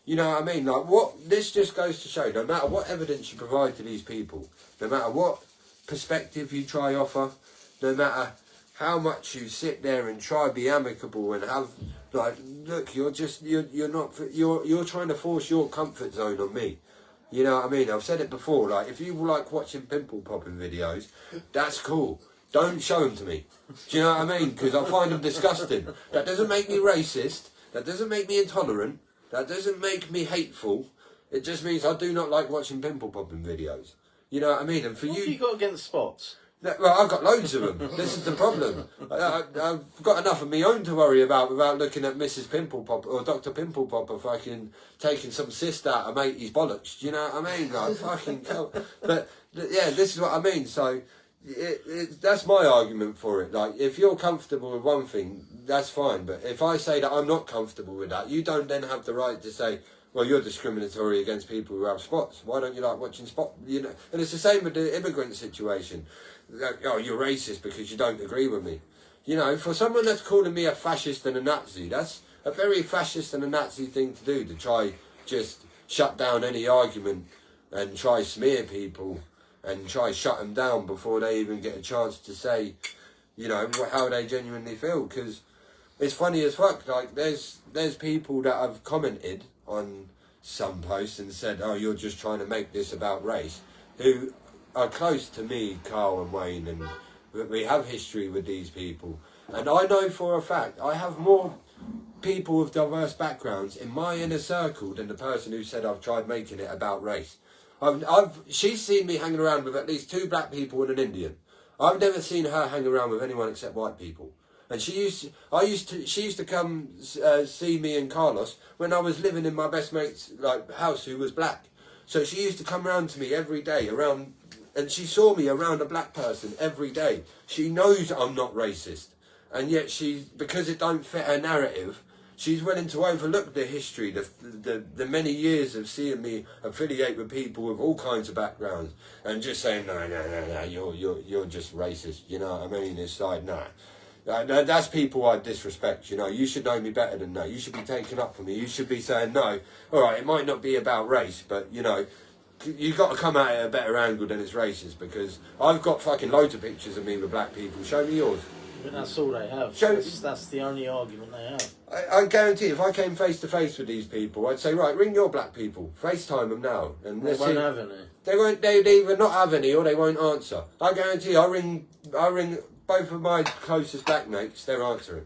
You know what I mean? Like, what this just goes to show, no matter what evidence you provide to these people, no matter what perspective you try offer, no matter how much you sit there and try to be amicable and have, like, look, you're trying to force your comfort zone on me. You know what I mean? I've said it before, like, if you like watching pimple popping videos, that's cool. Don't show them to me. Do you know what I mean? Because I find them disgusting. That doesn't make me racist. That doesn't make me intolerant. That doesn't make me hateful. It just means I do not like watching pimple popping videos. You know what I mean? And for What have you got against spots? Well, I've got loads of them. This is the problem. I've got enough of my own to worry about without looking at Mrs. Pimple Popper or Dr. Pimple Popper fucking taking some cyst out of matey's bollocks. Do you know what I mean? Like, fucking hell. But, yeah, this is what I mean. So, that's my argument for it. Like, if you're comfortable with one thing, that's fine. But if I say that I'm not comfortable with that, you don't then have the right to say, well, you're discriminatory against people who have spots. Why don't you like watching spot? You know, and it's the same with the immigrant situation. Like, oh, you're racist because you don't agree with me. You know, for someone that's calling me a fascist and a Nazi, that's a very fascist and a Nazi thing to do, to try just shut down any argument and try smear people and try shut them down before they even get a chance to say, you know, how they genuinely feel. Because it's funny as fuck. Like, there's people that have commented on some posts and said, oh, you're just trying to make this about race, who are close to me, Carl and Wayne, and we have history with these people. And I know for a fact I have more people with diverse backgrounds in my inner circle than the person who said I've tried making it about race. She's seen me hanging around with at least 2 black people and an Indian. I've never seen her hang around with anyone except white people. And she used to come see me and Carlos when I was living in my best mate's house, who was black. So she used to come round to me every day and she saw me around a black person every day. She knows I'm not racist, and yet because it don't fit her narrative, she's willing to overlook the history, the many years of seeing me affiliate with people with all kinds of backgrounds, and just saying no, you're just racist. You know what I mean? It's like no. That's people I disrespect, you know. You should know me better than that. You should be taking up for me. You should be saying, no, all right, it might not be about race, but, you know, you've got to come at it a better angle than it's racist, because I've got fucking loads of pictures of me with black people. Show me yours. But that's all they have. That's the only argument they have. I guarantee if I came face to face with these people, I'd say, right, ring your black people. FaceTime them now. And They won't have any. They'd either not have any or they won't answer. I guarantee I ring both of my closest black mates, they're answering.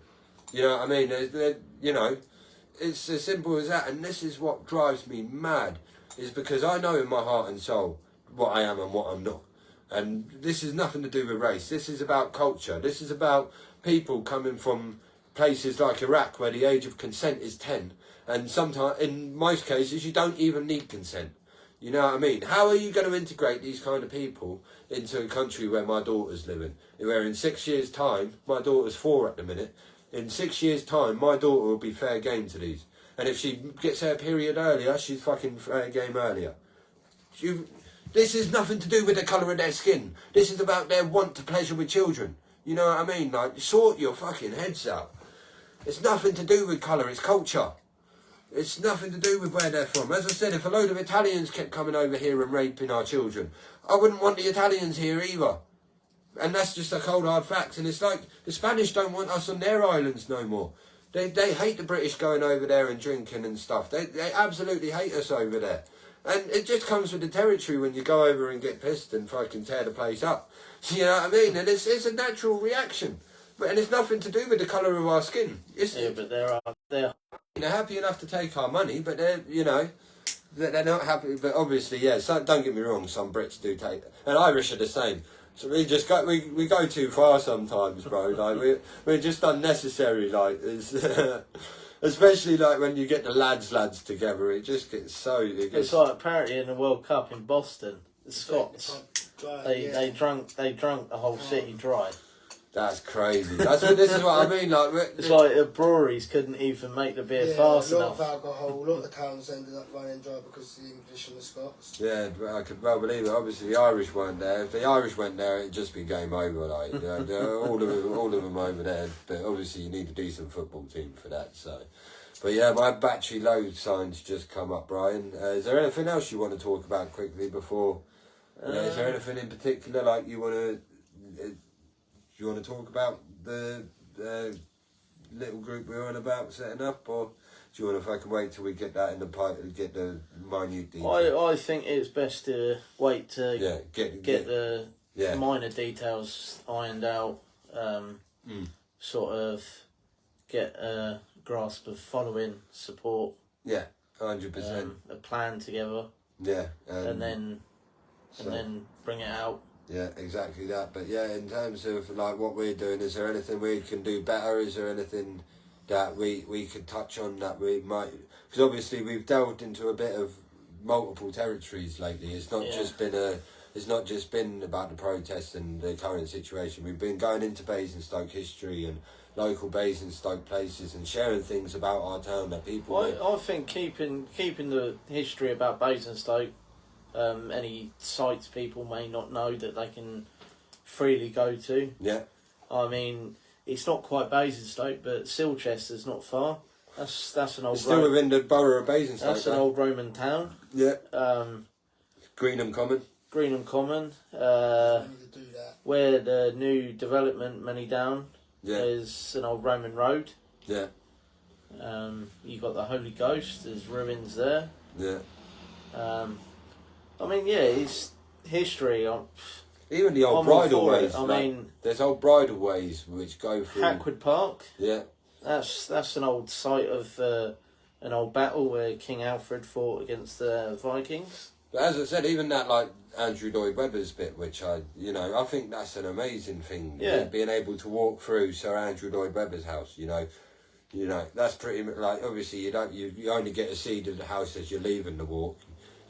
You know what I mean? You know, it's as simple as that. And this is what drives me mad, is because I know in my heart and soul what I am and what I'm not. And this is nothing to do with race. This is about culture. This is about people coming from places like Iraq, where the age of consent is 10. And sometimes, in most cases, you don't even need consent. You know what I mean? How are you going to integrate these kind of people into a country where my daughter's living? Where in 6 years' time, my daughter's 4 at the minute, in 6 years' time, my daughter will be fair game to these. And if she gets her period earlier, she's fucking fair game earlier. This is nothing to do with the colour of their skin. This is about their want to pleasure with children. You know what I mean? Like, sort your fucking heads out. It's nothing to do with colour, it's culture. It's nothing to do with where they're from. As I said, if a load of Italians kept coming over here and raping our children, I wouldn't want the Italians here either. And that's just a cold hard fact. And it's like the Spanish don't want us on their islands no more. They hate the British going over there and drinking and stuff. They absolutely hate us over there. And it just comes with the territory when you go over and get pissed and fucking tear the place up. You know what I mean? And it's a natural reaction. And it's nothing to do with the colour of our skin. But they're happy enough to take our money, but they're not happy. But obviously, yeah, don't get me wrong, some Brits do take, and Irish are the same. So we go too far sometimes, bro. Like we're just unnecessary. Like especially like when you get the lads together, it just gets so. It's like apparently in the World Cup in Boston, the Scots they drunk the whole city dry. That's crazy. This is what I mean. Like it's like the breweries couldn't even make the beer fast enough. A lot of alcohol. A lot of the towns ended up running dry because of the English and the Scots. Yeah, I could well believe it. Obviously, the Irish weren't there. If the Irish went there, it'd just be game over. Like all of them over there. But obviously, you need a decent football team for that. So, but yeah, my battery low signs just come up, Brian. Is there anything else you want to talk about quickly before? Is there anything in particular like you want to? Do you want to talk about the little group we're on about setting up, or do you want to fucking wait till we get that in the pipe and get the minute details? I think it's best to wait to get the minor details ironed out, sort of get a grasp of following, support. Yeah, 100%. A plan together. Yeah. And then bring it out. Yeah, exactly that. But yeah, in terms of like what we're doing, is there anything we can do better? Is there anything that we could touch on that we might? Because obviously we've delved into a bit of multiple territories lately. It's not just been about the protests and the current situation. We've been going into Basingstoke history and local Basingstoke places and sharing things about our town that people. I think keeping the history about Basingstoke. Any sites people may not know that they can freely go to. Yeah. I mean, it's not quite Basingstoke, but Silchester's not far. That's an old. It's still within the borough of Basingstoke. That's an old Roman town. Yeah. Greenham Common. Where the new development, Many Down, is an old Roman road. Yeah. You got the Holy Ghost. There's ruins there. Yeah. I mean, it's history. Even the old bridle ways. I mean, there's old bridle ways which go through Hackwood Park. Yeah. That's an old site of an old battle where King Alfred fought against the Vikings. But as I said, even that, like Andrew Lloyd Webber's bit, which I think that's an amazing thing. Yeah. Being able to walk through Sir Andrew Lloyd Webber's house, that's pretty much like, obviously you only get to see the house as you're leaving the walk.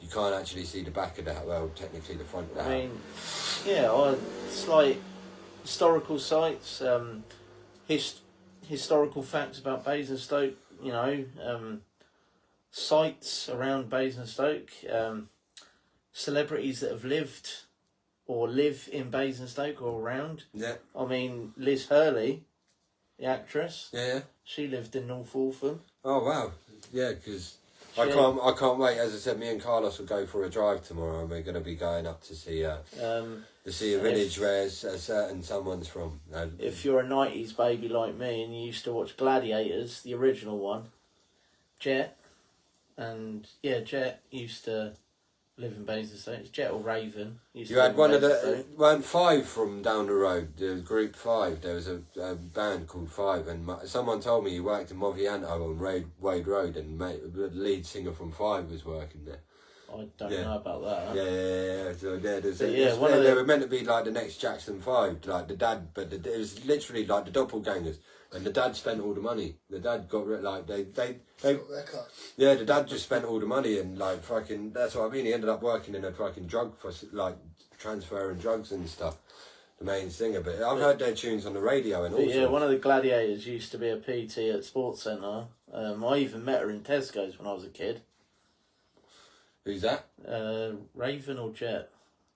You can't actually see the back of the house. Well, technically the front of the house. It's like historical sites, historical facts about Basingstoke. Sites around Basingstoke, celebrities that have lived or live in Basingstoke or around. Yeah. I mean, Liz Hurley, the actress. Yeah. She lived in North Waltham. Oh wow. Yeah, because I can't wait. As I said, me and Carlos will go for a drive tomorrow, and we're going to be going up to see a village where a certain someone's from. If you're a 90s baby like me and you used to watch Gladiators, the original one, Jet used to live in Basingstoke. It's Jet or Raven. You had one of the weren't Five from down the road. The group Five. There was a band called Five, and someone told me he worked in Movianto on Wade Road, and the lead singer from Five was working there. I don't know about that. Yeah. So they were meant to be like the next Jackson 5, like the dad, but it was literally like the doppelgangers, and the dad spent all the money. The dad got the dad just spent all the money and like fucking. That's what I mean. He ended up working in a fucking drug for like transferring drugs and stuff. The main singer, but I've heard their tunes on the radio and all. Yeah, one of the Gladiators used to be a PT at Sports Centre. I even met her in Tesco's when I was a kid. Who's that? Raven or Jet?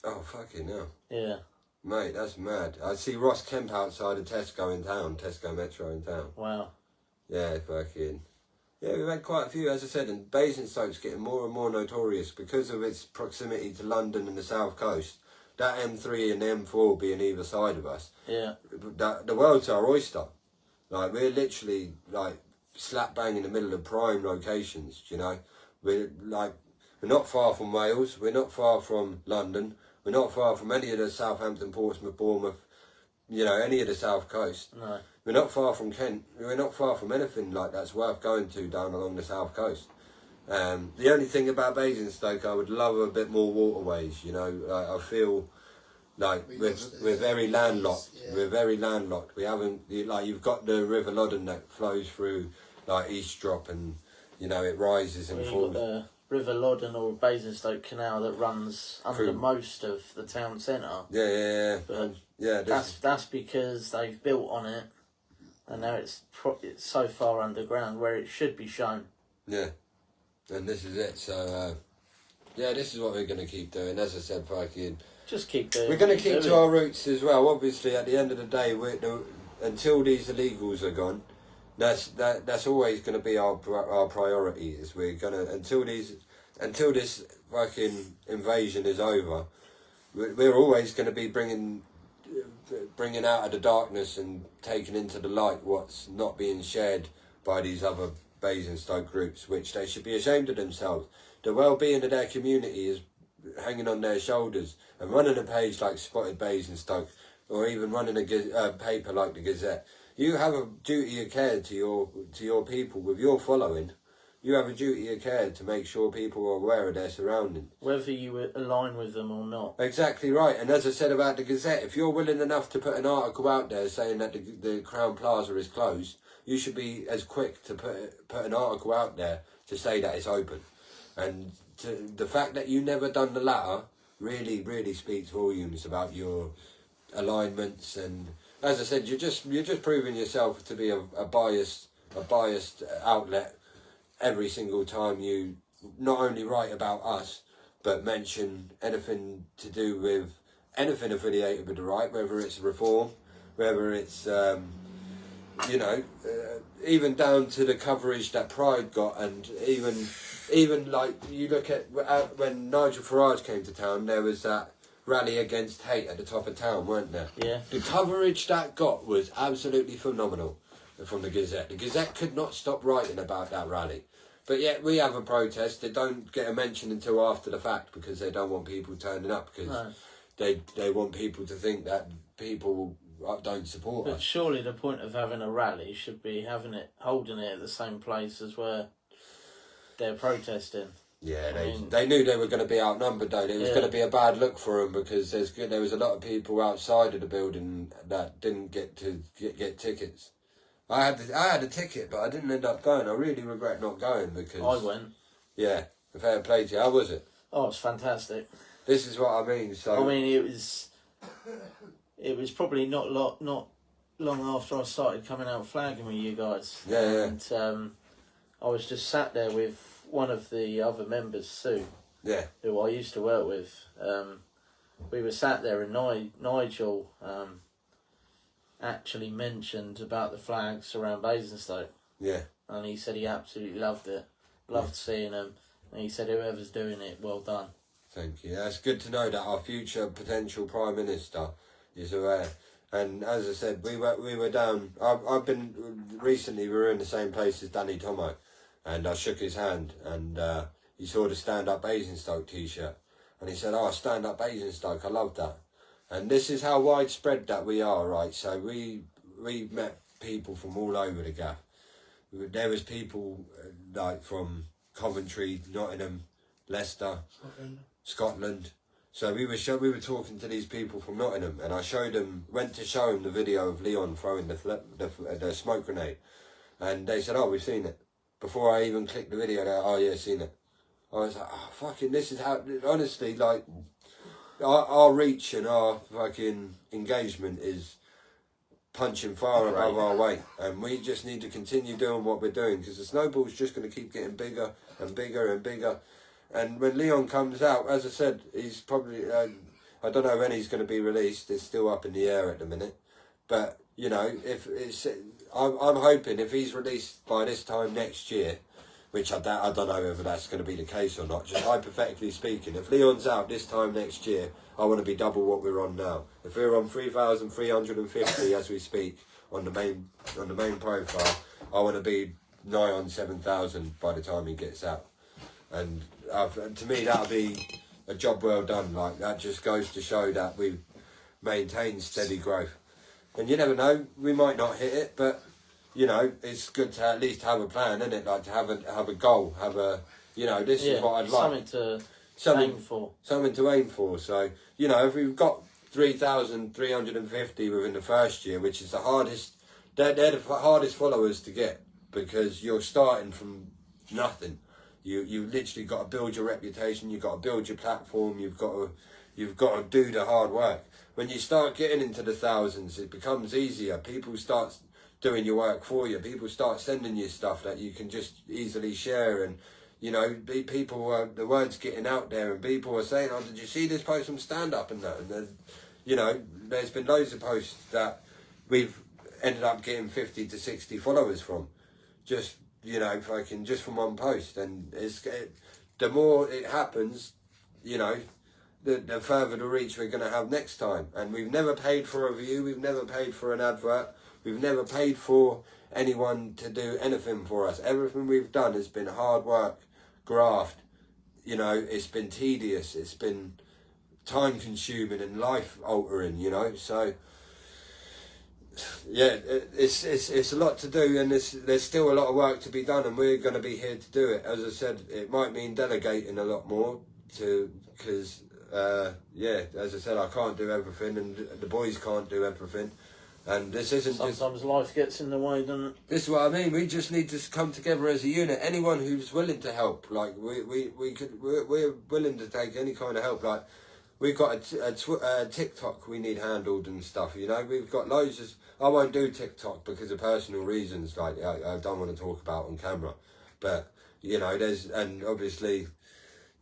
Oh, fucking hell. Yeah. Mate, that's mad. I see Ross Kemp outside of Tesco Metro in town. Wow. Yeah, fucking. Yeah, we've had quite a few, as I said, and Basingstoke's getting more and more notorious because of its proximity to London and the South Coast. That M3 and the M4 being either side of us. Yeah. The world's our oyster. Like, we're literally, like, slap bang in the middle of prime locations, We're not far from Wales, we're not far from London, we're not far from any of the Southampton, Portsmouth, Bournemouth, any of the South Coast. No. We're not far from Kent, we're not far from anything like that's worth going to down along the South Coast. The only thing about Basingstoke, I would love a bit more waterways, I feel like we're very landlocked. Yeah. We're very landlocked. We haven't, you've got the River Loddon that flows through, like, East Drop, and, it rises and falls. River Loddon or Basingstoke Canal that runs under most of the town centre. Yeah. But that's because they've built on it, and now it's so far underground where it should be shown. Yeah, and this is it. So this is what we're going to keep doing. As I said, just keep doing. We're going to keep to our roots as well. Obviously, at the end of the day, until these illegals are gone. That's always going to be our priority. Is we're gonna until this fucking invasion is over, we're always going to be bringing out of the darkness and taking into the light what's not being shared by these other Basingstoke groups, which they should be ashamed of themselves. The well-being of their community is hanging on their shoulders, and running a page like Spotted Basingstoke, or even running a paper like the Gazette. You have a duty of care to your people with your following. You have a duty of care to make sure people are aware of their surroundings. Whether you align with them or not. Exactly right. And as I said about the Gazette, if you're willing enough to put an article out there saying that the Crown Plaza is closed, you should be as quick to put an article out there to say that it's open. And the fact that you never done the latter really, really speaks volumes about your alignments. And as I said, you're just proving yourself to be a biased outlet every single time you not only write about us, but mention anything to do with anything affiliated with the right, whether it's reform, whether it's even down to the coverage that Pride got, and even like you look at when Nigel Farage came to town, there was that rally against hate at the top of town, weren't there? Yeah. The coverage that got was absolutely phenomenal from the Gazette. The Gazette could not stop writing about that rally. But yet we have a protest that don't get a mention until after the fact, because they don't want people turning up, because they want people to think that people don't support us. But surely the point of having a rally should be holding it at the same place as where they're protesting. Yeah, I mean, they knew they were going to be outnumbered, though. It was Yeah. going to be a bad look for them because there was a lot of people outside of the building that didn't get to get tickets. I had a ticket, but I didn't end up going. I really regret not going because I went. Yeah, fair play to you. How was it? Oh, it's fantastic. This is what I mean. So I mean, it was probably not long after I started coming out flagging with you guys. Yeah, And I was just sat there with one of the other members, Sue, yeah, who I used to work with. We were sat there, and Nigel actually mentioned about the flags around Basingstoke, yeah. and he said he absolutely loved it, loved seeing them, and he said whoever's doing it, well done. Thank you. That's good to know that our future potential Prime Minister is aware. And as I said, we were down. I've been recently. We were in the same place as Danny Tomo, and I shook his hand, and he saw the Stand-up-Basingstoke T-shirt, and he said, "Oh, Stand-up-Basingstoke, I love that." And this is how widespread that we are, right? So we met people from all over the gaff. There was people like from Coventry, Nottingham, Leicester, Scotland. So we were talking to these people from Nottingham, and I went to show them the video of Leon throwing the smoke grenade, and they said, "Oh, we've seen it." Before I even clicked the video, they're, "Oh yeah, seen it." I was like, "Oh, fucking, this is how." Honestly, like our reach and our fucking engagement is punching far above our weight, and we just need to continue doing what we're doing because the snowball's just going to keep getting bigger and bigger and bigger. And when Leon comes out, as I said, he's probably I don't know when he's going to be released. It's still up in the air at the minute, but you know, if it's I'm hoping if he's released by this time next year, which I don't know whether that's going to be the case or not, just hypothetically speaking, if Leon's out this time next year, I want to be double what we're on now. If we're on 3,350 as we speak on the main profile, I want to be nigh on 7,000 by the time he gets out. And to me, that'll be a job well done. Like, that just goes to show that we've maintained steady growth. And you never know, we might not hit it, but you know, it's good to at least have a plan, isn't it? Like to have a goal, have a, you know, this is what I'd like. Something to aim for. Something to aim for. So, you know, if we've got 3,350 within the first year, which is the hardest, they're the hardest followers to get because you're starting from nothing. You literally got to build your reputation. You've got to build your platform. You've got to do the hard work. When you start getting into the thousands, it becomes easier. People start doing your work for you. People start sending you stuff that you can just easily share, and you know, the word's getting out there, and people are saying, "Oh, did you see this post from Stand Up?" and that, and then, you know, there's been loads of posts that we've ended up getting 50 to 60 followers from, just, you know, just from one post. And the more it happens, you know, the further the reach we're going to have next time. And we've never paid for a view, we've never paid for an advert, we've never paid for anyone to do anything for us. Everything we've done has been hard work, graft. You know, it's been tedious, it's been time consuming and life altering, you know. So yeah, it's a lot to do, and there's still a lot of work to be done, and we're going to be here to do it. As I said, it might mean delegating a lot more because yeah, as I said, I can't do everything, and the boys can't do everything. And this isn't sometimes life gets in the way, doesn't it? This is what I mean. We just need to come together as a unit. Anyone who's willing to help, like we're willing to take any kind of help. Like we've got a TikTok we need handled and stuff. You know, we've got loads of. I won't do TikTok because of personal reasons. Like I don't want to talk about on camera, but you know, and obviously,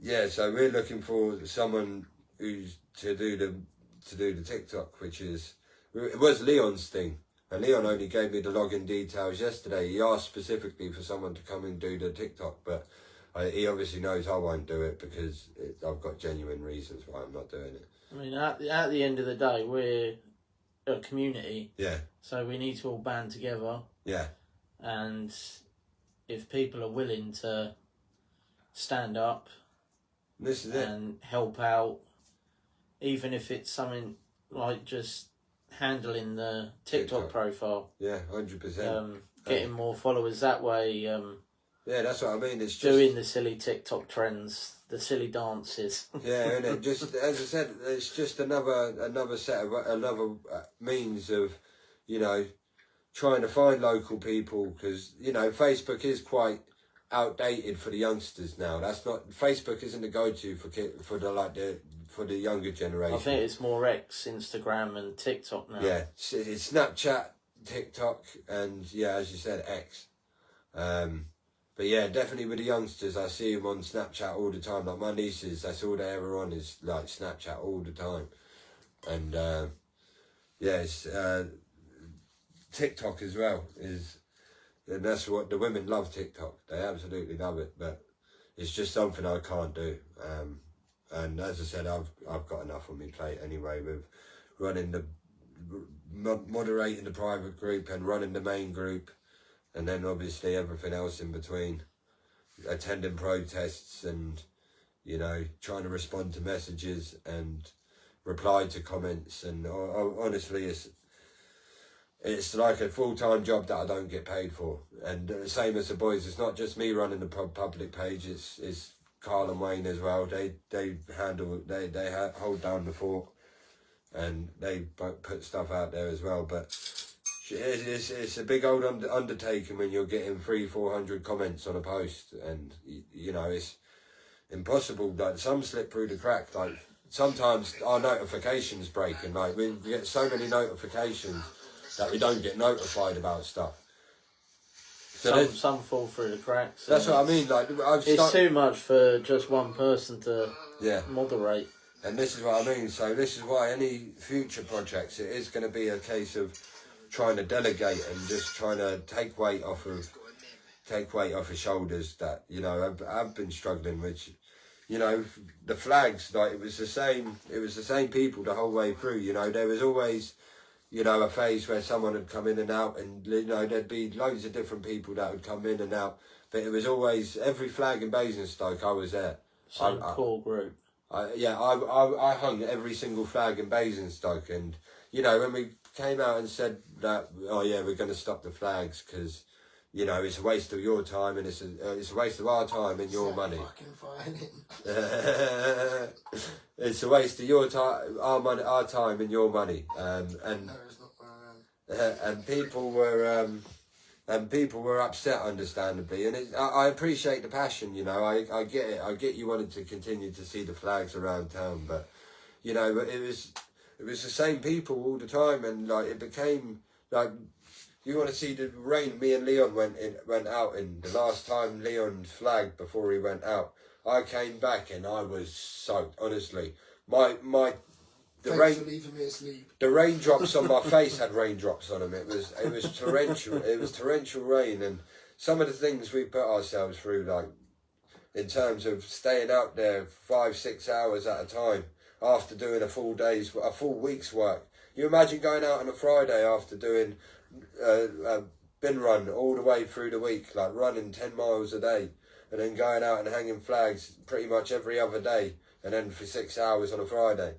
yeah. So we're looking for someone who's to do the TikTok, which is. It was Leon's thing, and Leon only gave me the login details yesterday. He asked specifically for someone to come and do the TikTok, but he obviously knows I won't do it because I've got genuine reasons why I'm not doing it. I mean, at the end of the day, we're a community. Yeah. So we need to all band together. Yeah. And if people are willing to stand up this is and help out, even if it's something like just handling the TikTok profile. Yeah, 100%. Getting more followers that way. Yeah, that's what I mean. It's just doing the silly TikTok trends, the silly dances. yeah, and it just as I said, it's just another set of another means of, you know, trying to find local people because you know Facebook is quite outdated for the youngsters now. That's not Facebook isn't the go-to for the younger generation. I think it's more X, Instagram, and TikTok now. Yeah, it's Snapchat, TikTok, and yeah, as you said, X. But yeah, definitely with the youngsters, I see them on Snapchat all the time. Like my nieces, that's all they're ever on is like Snapchat all the time. And yeah, it's TikTok as well is, and that's what the women love TikTok. They absolutely love it, but it's just something I can't do. And as I said, I've got enough on my plate anyway with running moderating the private group and running the main group. And then obviously everything else in between, attending protests and, you know, trying to respond to messages and reply to comments. And honestly, it's like a full-time job that I don't get paid for. And the same as the boys, it's not just me running the public page, it's Carl and Wayne as well. They hold down the fort and they put stuff out there as well. But it's a big old undertaking when you're getting 300-400 comments on a post, and you know it's impossible. Like some slip through the crack. Like sometimes our notifications break, and like we get so many notifications that we don't get notified about stuff. So some fall through the cracks. That's what I mean. Like it's too much for just one person to moderate. And this is what I mean. So this is why any future projects, it is going to be a case of trying to delegate and just trying to take weight off of shoulders that, you know, I've been struggling with. You know, the flags, like it was the same people the whole way through. You know, there was always, you know, a phase where someone would come in and out, and you know there'd be loads of different people that would come in and out, but it was always every flag in Basingstoke I was there. Same core group. I hung every single flag in Basingstoke, and you know when we came out and said that, oh yeah, we're going to stop the flags because, you know, it's a waste of your time and it's a waste of our time and your money. It's a waste of your time, our money, our time and your money. And people were upset, understandably. And I appreciate the passion, you know. I get it. I get you wanted to continue to see the flags around town, but you know, it was the same people all the time, and like it became like. You want to see the rain me and Leon went out in the last time Leon flagged before he went out. I came back and I was soaked, honestly. The raindrops on my face had raindrops on them. It was torrential. It was torrential rain, and some of the things we put ourselves through, like in terms of staying out there 5-6 hours at a time after doing a full week's work. You imagine going out on a Friday after doing a bin run all the way through the week, like running 10 miles a day, and then going out and hanging flags pretty much every other day, and then for 6 hours on a Friday.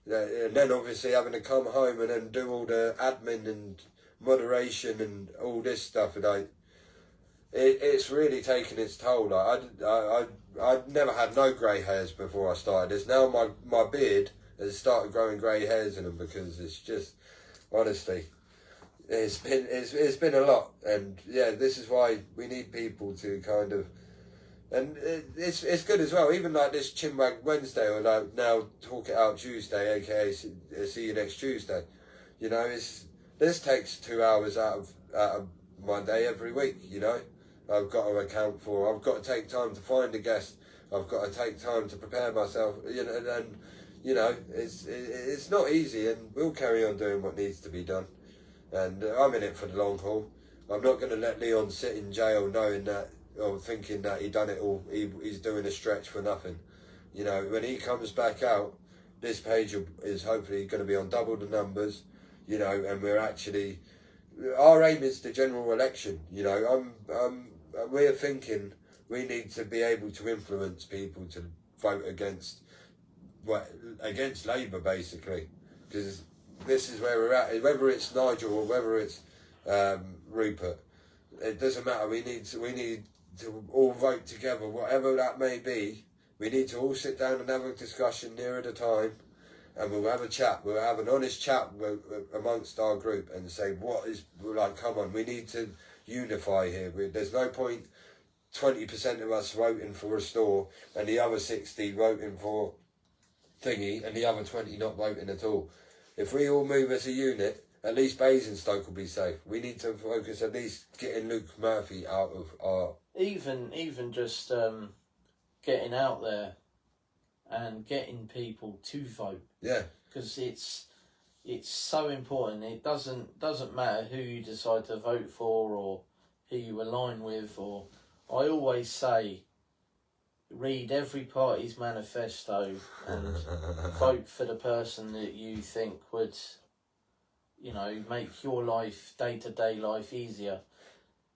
And then obviously having to come home and then do all the admin and moderation and all this stuff. And it's really taken its toll. Like I'd never had no grey hairs before I started this. Now my beard has started growing grey hairs in them because it's just, honestly, it's been a lot. And yeah, this is why we need people to kind of, and it's good as well. Even like this Chinwag Wednesday, or like now Talk It Out Tuesday, aka see you next Tuesday. You know, this takes 2 hours out of my day every week. You know, I've got to account for. I've got to take time to find a guest. I've got to take time to prepare myself. You know, and you know, it's not easy, and we'll carry on doing what needs to be done. And I'm in it for the long haul. I'm not going to let Leon sit in jail knowing that, or thinking that he done it all. He's doing a stretch for nothing. You know, when he comes back out, this page is hopefully going to be on double the numbers. You know, and our aim is the general election. You know, we're thinking we need to be able to influence people to vote against Labour, basically, because this is where we're at. Whether it's Nigel or whether it's Rupert, it doesn't matter. We need to all vote together, whatever that may be. We need to all sit down and have a discussion nearer the time, and we'll have a chat. We'll have an honest chat amongst our group and say, what is, like, come on, we need to unify here. There's no point 20% of us voting for a store and the other 60 voting for thingy and the other 20 not voting at all. If we all move as a unit, at least Basingstoke will be safe. We need to focus at least getting Luke Murphy out of our... Even just getting out there and getting people to vote. Yeah. Because it's so important. It doesn't matter who you decide to vote for or who you align with. Or I always say, read every party's manifesto and vote for the person that you think would, you know, make your life, day-to-day life easier.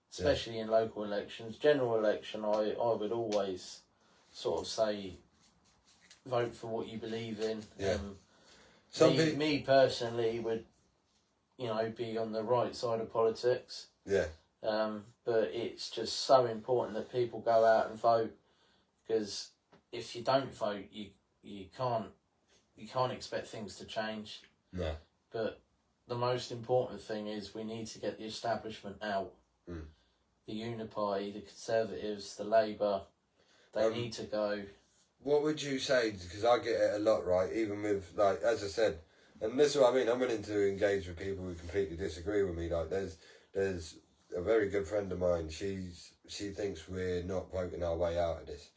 Especially in local elections. General election, I would always sort of say, vote for what you believe in. Yeah. Me personally would, you know, be on the right side of politics. Yeah. But it's just so important that people go out and vote, because if you don't vote, you can't expect things to change. No. But the most important thing is we need to get the establishment out. Mm. The Uniparty, the Conservatives, the Labour, they need to go. What would you say, because I get it a lot, right, even with, like, as I said, and this is what I mean, I'm willing to engage with people who completely disagree with me. Like, there's a very good friend of mine, she thinks we're not voting our way out of this.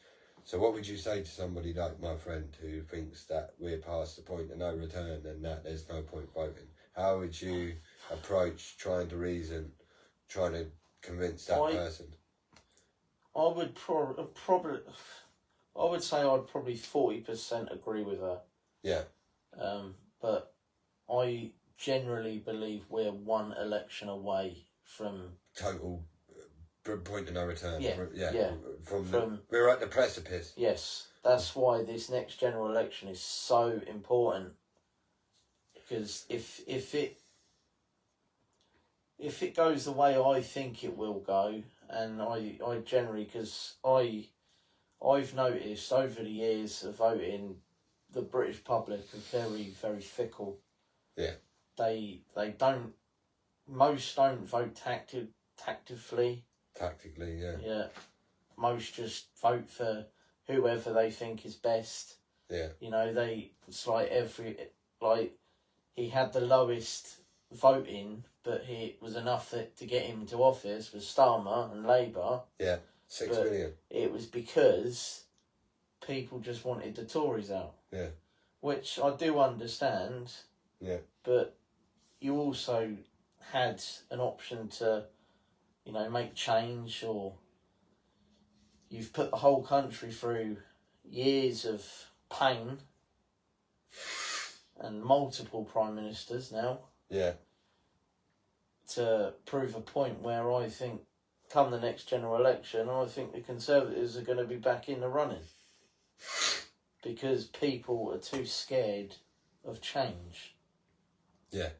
So what would you say to somebody like my friend who thinks that we're past the point of no return and that there's no point voting? How would you approach trying to reason, trying to convince that person? I would probably... I would say I'd probably 40% agree with her. Yeah. But I generally believe we're one election away from... Total point of no return. Yeah. We're at the precipice. Yes. That's why this next general election is so important. Because if it goes the way I think it will go, and I generally... Because I've noticed over the years of voting, the British public are very, very fickle. Yeah. Most don't vote tactically. Tactically, yeah. Yeah. Most just vote for whoever they think is best. Yeah. You know, it's like he had the lowest voting, but it was enough to get him into office with Starmer and Labour. Yeah. 6 million. It was because people just wanted the Tories out. Yeah. Which I do understand. Yeah. But you also had an option to, you know, make change, or you've put the whole country through years of pain and multiple prime ministers now. Yeah. To prove a point where I think come the next general election, I think the Conservatives are going to be back in the running. Because people are too scared of change. Yeah.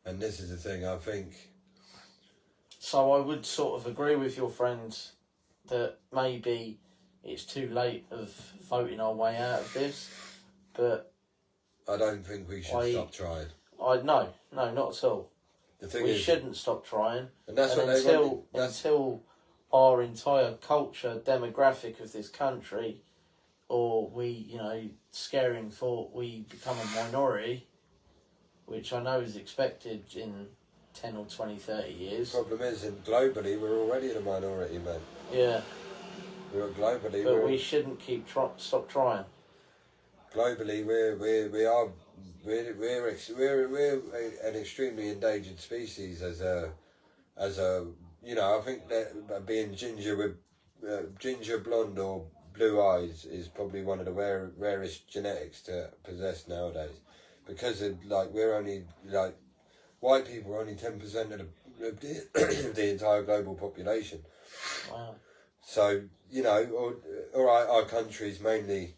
And this is the thing, I think... So I would sort of agree with your friend that maybe it's too late of voting our way out of this, but... I don't think we should stop trying. No, not at all. The thing we shouldn't stop trying. And that's what until our entire culture, demographic of this country, or we, you know, scaring thought we become a minority, which I know is expected in 10 or 20, 30 years. The problem is, globally, we're already in a minority, man. Yeah. We're globally... But we shouldn't stop trying. Globally, we're an extremely endangered species as a you know, I think that being ginger blonde or blue eyes is probably one of the rarest genetics to possess nowadays, because we're only white people are only 10% of the entire global population. Wow. So, you know, all right, our country's mainly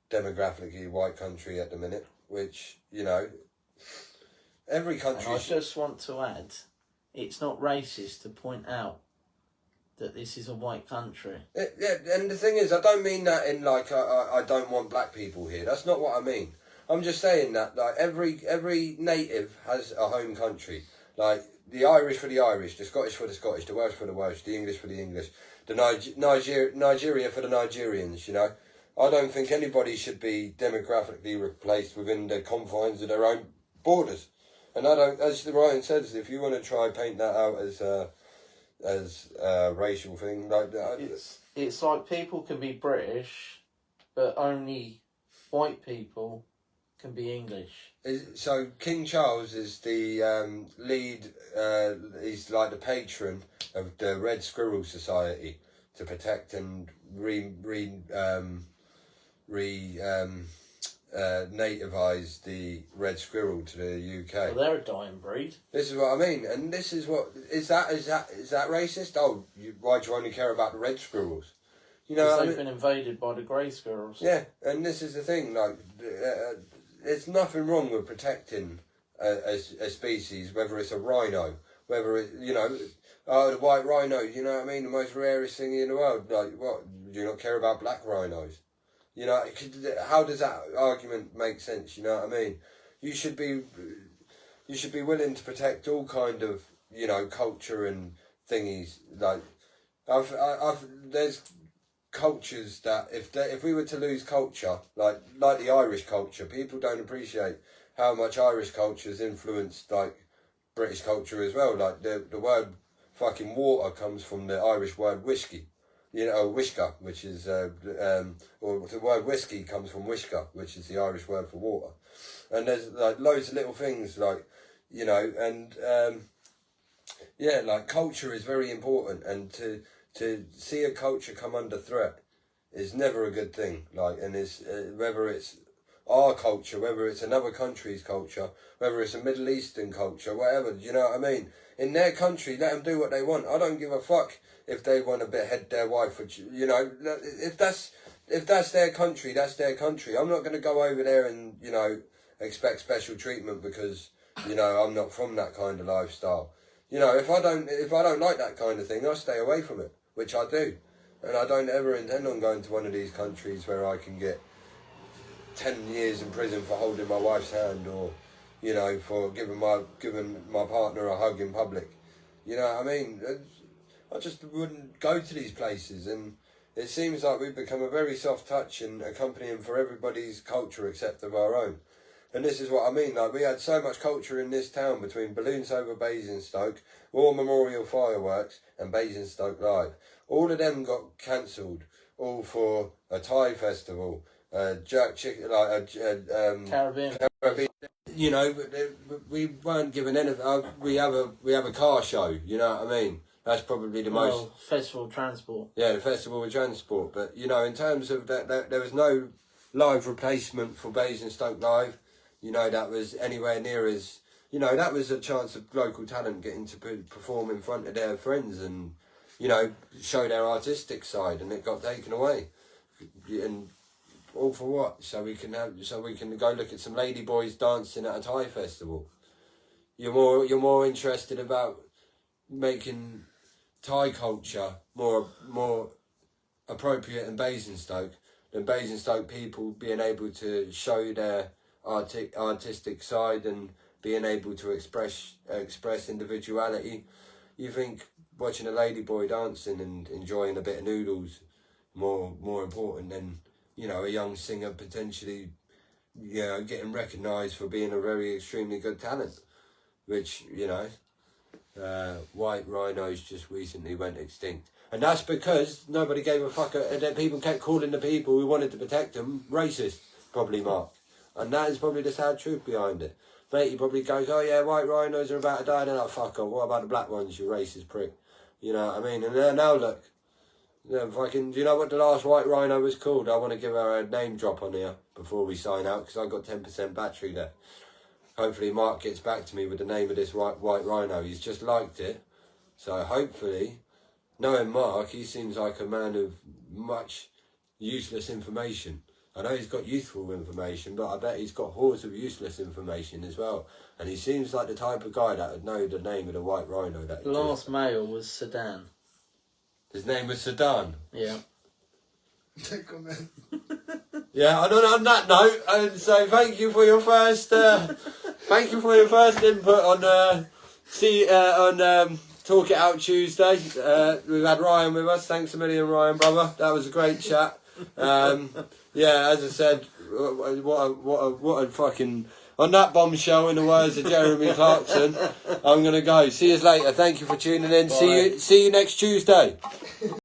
demographically white country at the minute, which, you know, every country... And I just want to add, it's not racist to point out that this is a white country. Yeah, and the thing is, I don't mean that in like I don't want black people here. That's not what I mean. I'm just saying that like every native has a home country. Like the Irish for the Irish, the Scottish for the Scottish, the Welsh for the Welsh, the English for the English, the Nigeria for the Nigerians. You know, I don't think anybody should be demographically replaced within the confines of their own borders. And I don't, as Ryan says, if you want to try paint that out as a racial thing, like that, it's like people can be British, but only white people can be English. So King Charles is the lead. He's like the patron of the Red Squirrel Society to protect and nativize the red squirrel to the UK. Well, they're a dying breed. This is what I mean, and this is what is that racist? Oh, why do you only care about the red squirrels? You know, Because they've been invaded by the grey squirrels. Yeah, and this is the thing. Like, there's nothing wrong with protecting a species, whether it's a rhino, whether it, you know, the white rhino. You know what I mean? The most rarest thing in the world. Like, what? Do you not care about black rhinos? You know, how does that argument make sense? You know what I mean? You should be willing to protect all kind of, you know, culture and thingies. Like, there's cultures that if we were to lose culture, like the Irish culture, people don't appreciate how much Irish culture has influenced like British culture as well. Like the word fucking water comes from the Irish word whiskey. You know, whisker, which is, or the word whiskey comes from whisker, which is the Irish word for water. And there's like loads of little things like, you know, and yeah, like culture is very important, and to see a culture come under threat is never a good thing. Like, and it's whether it's our culture, whether it's another country's culture, whether it's a Middle Eastern culture, whatever. Do you know what I mean? In their country, let them do what they want. I don't give a fuck if they want to behead their wife, or, you know, if that's their country, that's their country. I'm not going to go over there and, you know, expect special treatment because, you know, I'm not from that kind of lifestyle. You know, if I don't like that kind of thing, I'll stay away from it, which I do. And I don't ever intend on going to one of these countries where I can get 10 years in prison for holding my wife's hand, or, you know, for giving my partner a hug in public. You know what I mean? I just wouldn't go to these places, and it seems like we've become a very soft touch and accompanying for everybody's culture except of our own. And this is what I mean, like we had so much culture in this town between Balloons Over Basingstoke, War Memorial Fireworks and Basingstoke Live. All of them got cancelled, all for a Thai festival, jerk chicken, like Caribbean. You know, we weren't given anything. We have a car show, you know what I mean? That's probably the most... Festival of Transport. Yeah, the Festival of Transport. But, you know, in terms of that, there was no live replacement for Basingstoke Live. You know, that was anywhere near as... You know, that was a chance of local talent getting to perform in front of their friends and, you know, show their artistic side, and it got taken away. And all for what? So we can go look at some lady boys dancing at a Thai festival. You're more interested about making Thai culture more appropriate in Basingstoke than Basingstoke people being able to show their artistic side and being able to express individuality. You think watching a ladyboy dancing and enjoying a bit of noodles more important than, you know, a young singer potentially, you know, getting recognised for being a very extremely good talent, which, you know, white rhinos just recently went extinct. And that's because nobody gave a fuck, and then people kept calling the people who wanted to protect them racist, probably, Mark. And that is probably the sad truth behind it. Mate, he probably goes, oh yeah, white rhinos are about to die, and they're like, fuck off, what about the black ones, you racist prick? You know what I mean? And now look, do you know what the last white rhino was called? I want to give her a name drop on here before we sign out, because I've got 10% battery left. Hopefully Mark gets back to me with the name of this white rhino. He's just liked it. So hopefully, knowing Mark, he seems like a man of much useless information. I know he's got useful information, but I bet he's got hordes of useless information as well. And he seems like the type of guy that would know the name of the white rhino. The last male was Sedan. His name was Sadan. Yeah. Comment. Yeah, and on that note, and so thank you for your first input on Talk It Out Tuesday. We've had Ryan with us. Thanks a million, Ryan, brother. That was a great chat. Yeah, as I said, what a fucking, on that bombshell, in the words of Jeremy Clarkson, I'm gonna go. See you later. Thank you for tuning in. Bye. See you next Tuesday.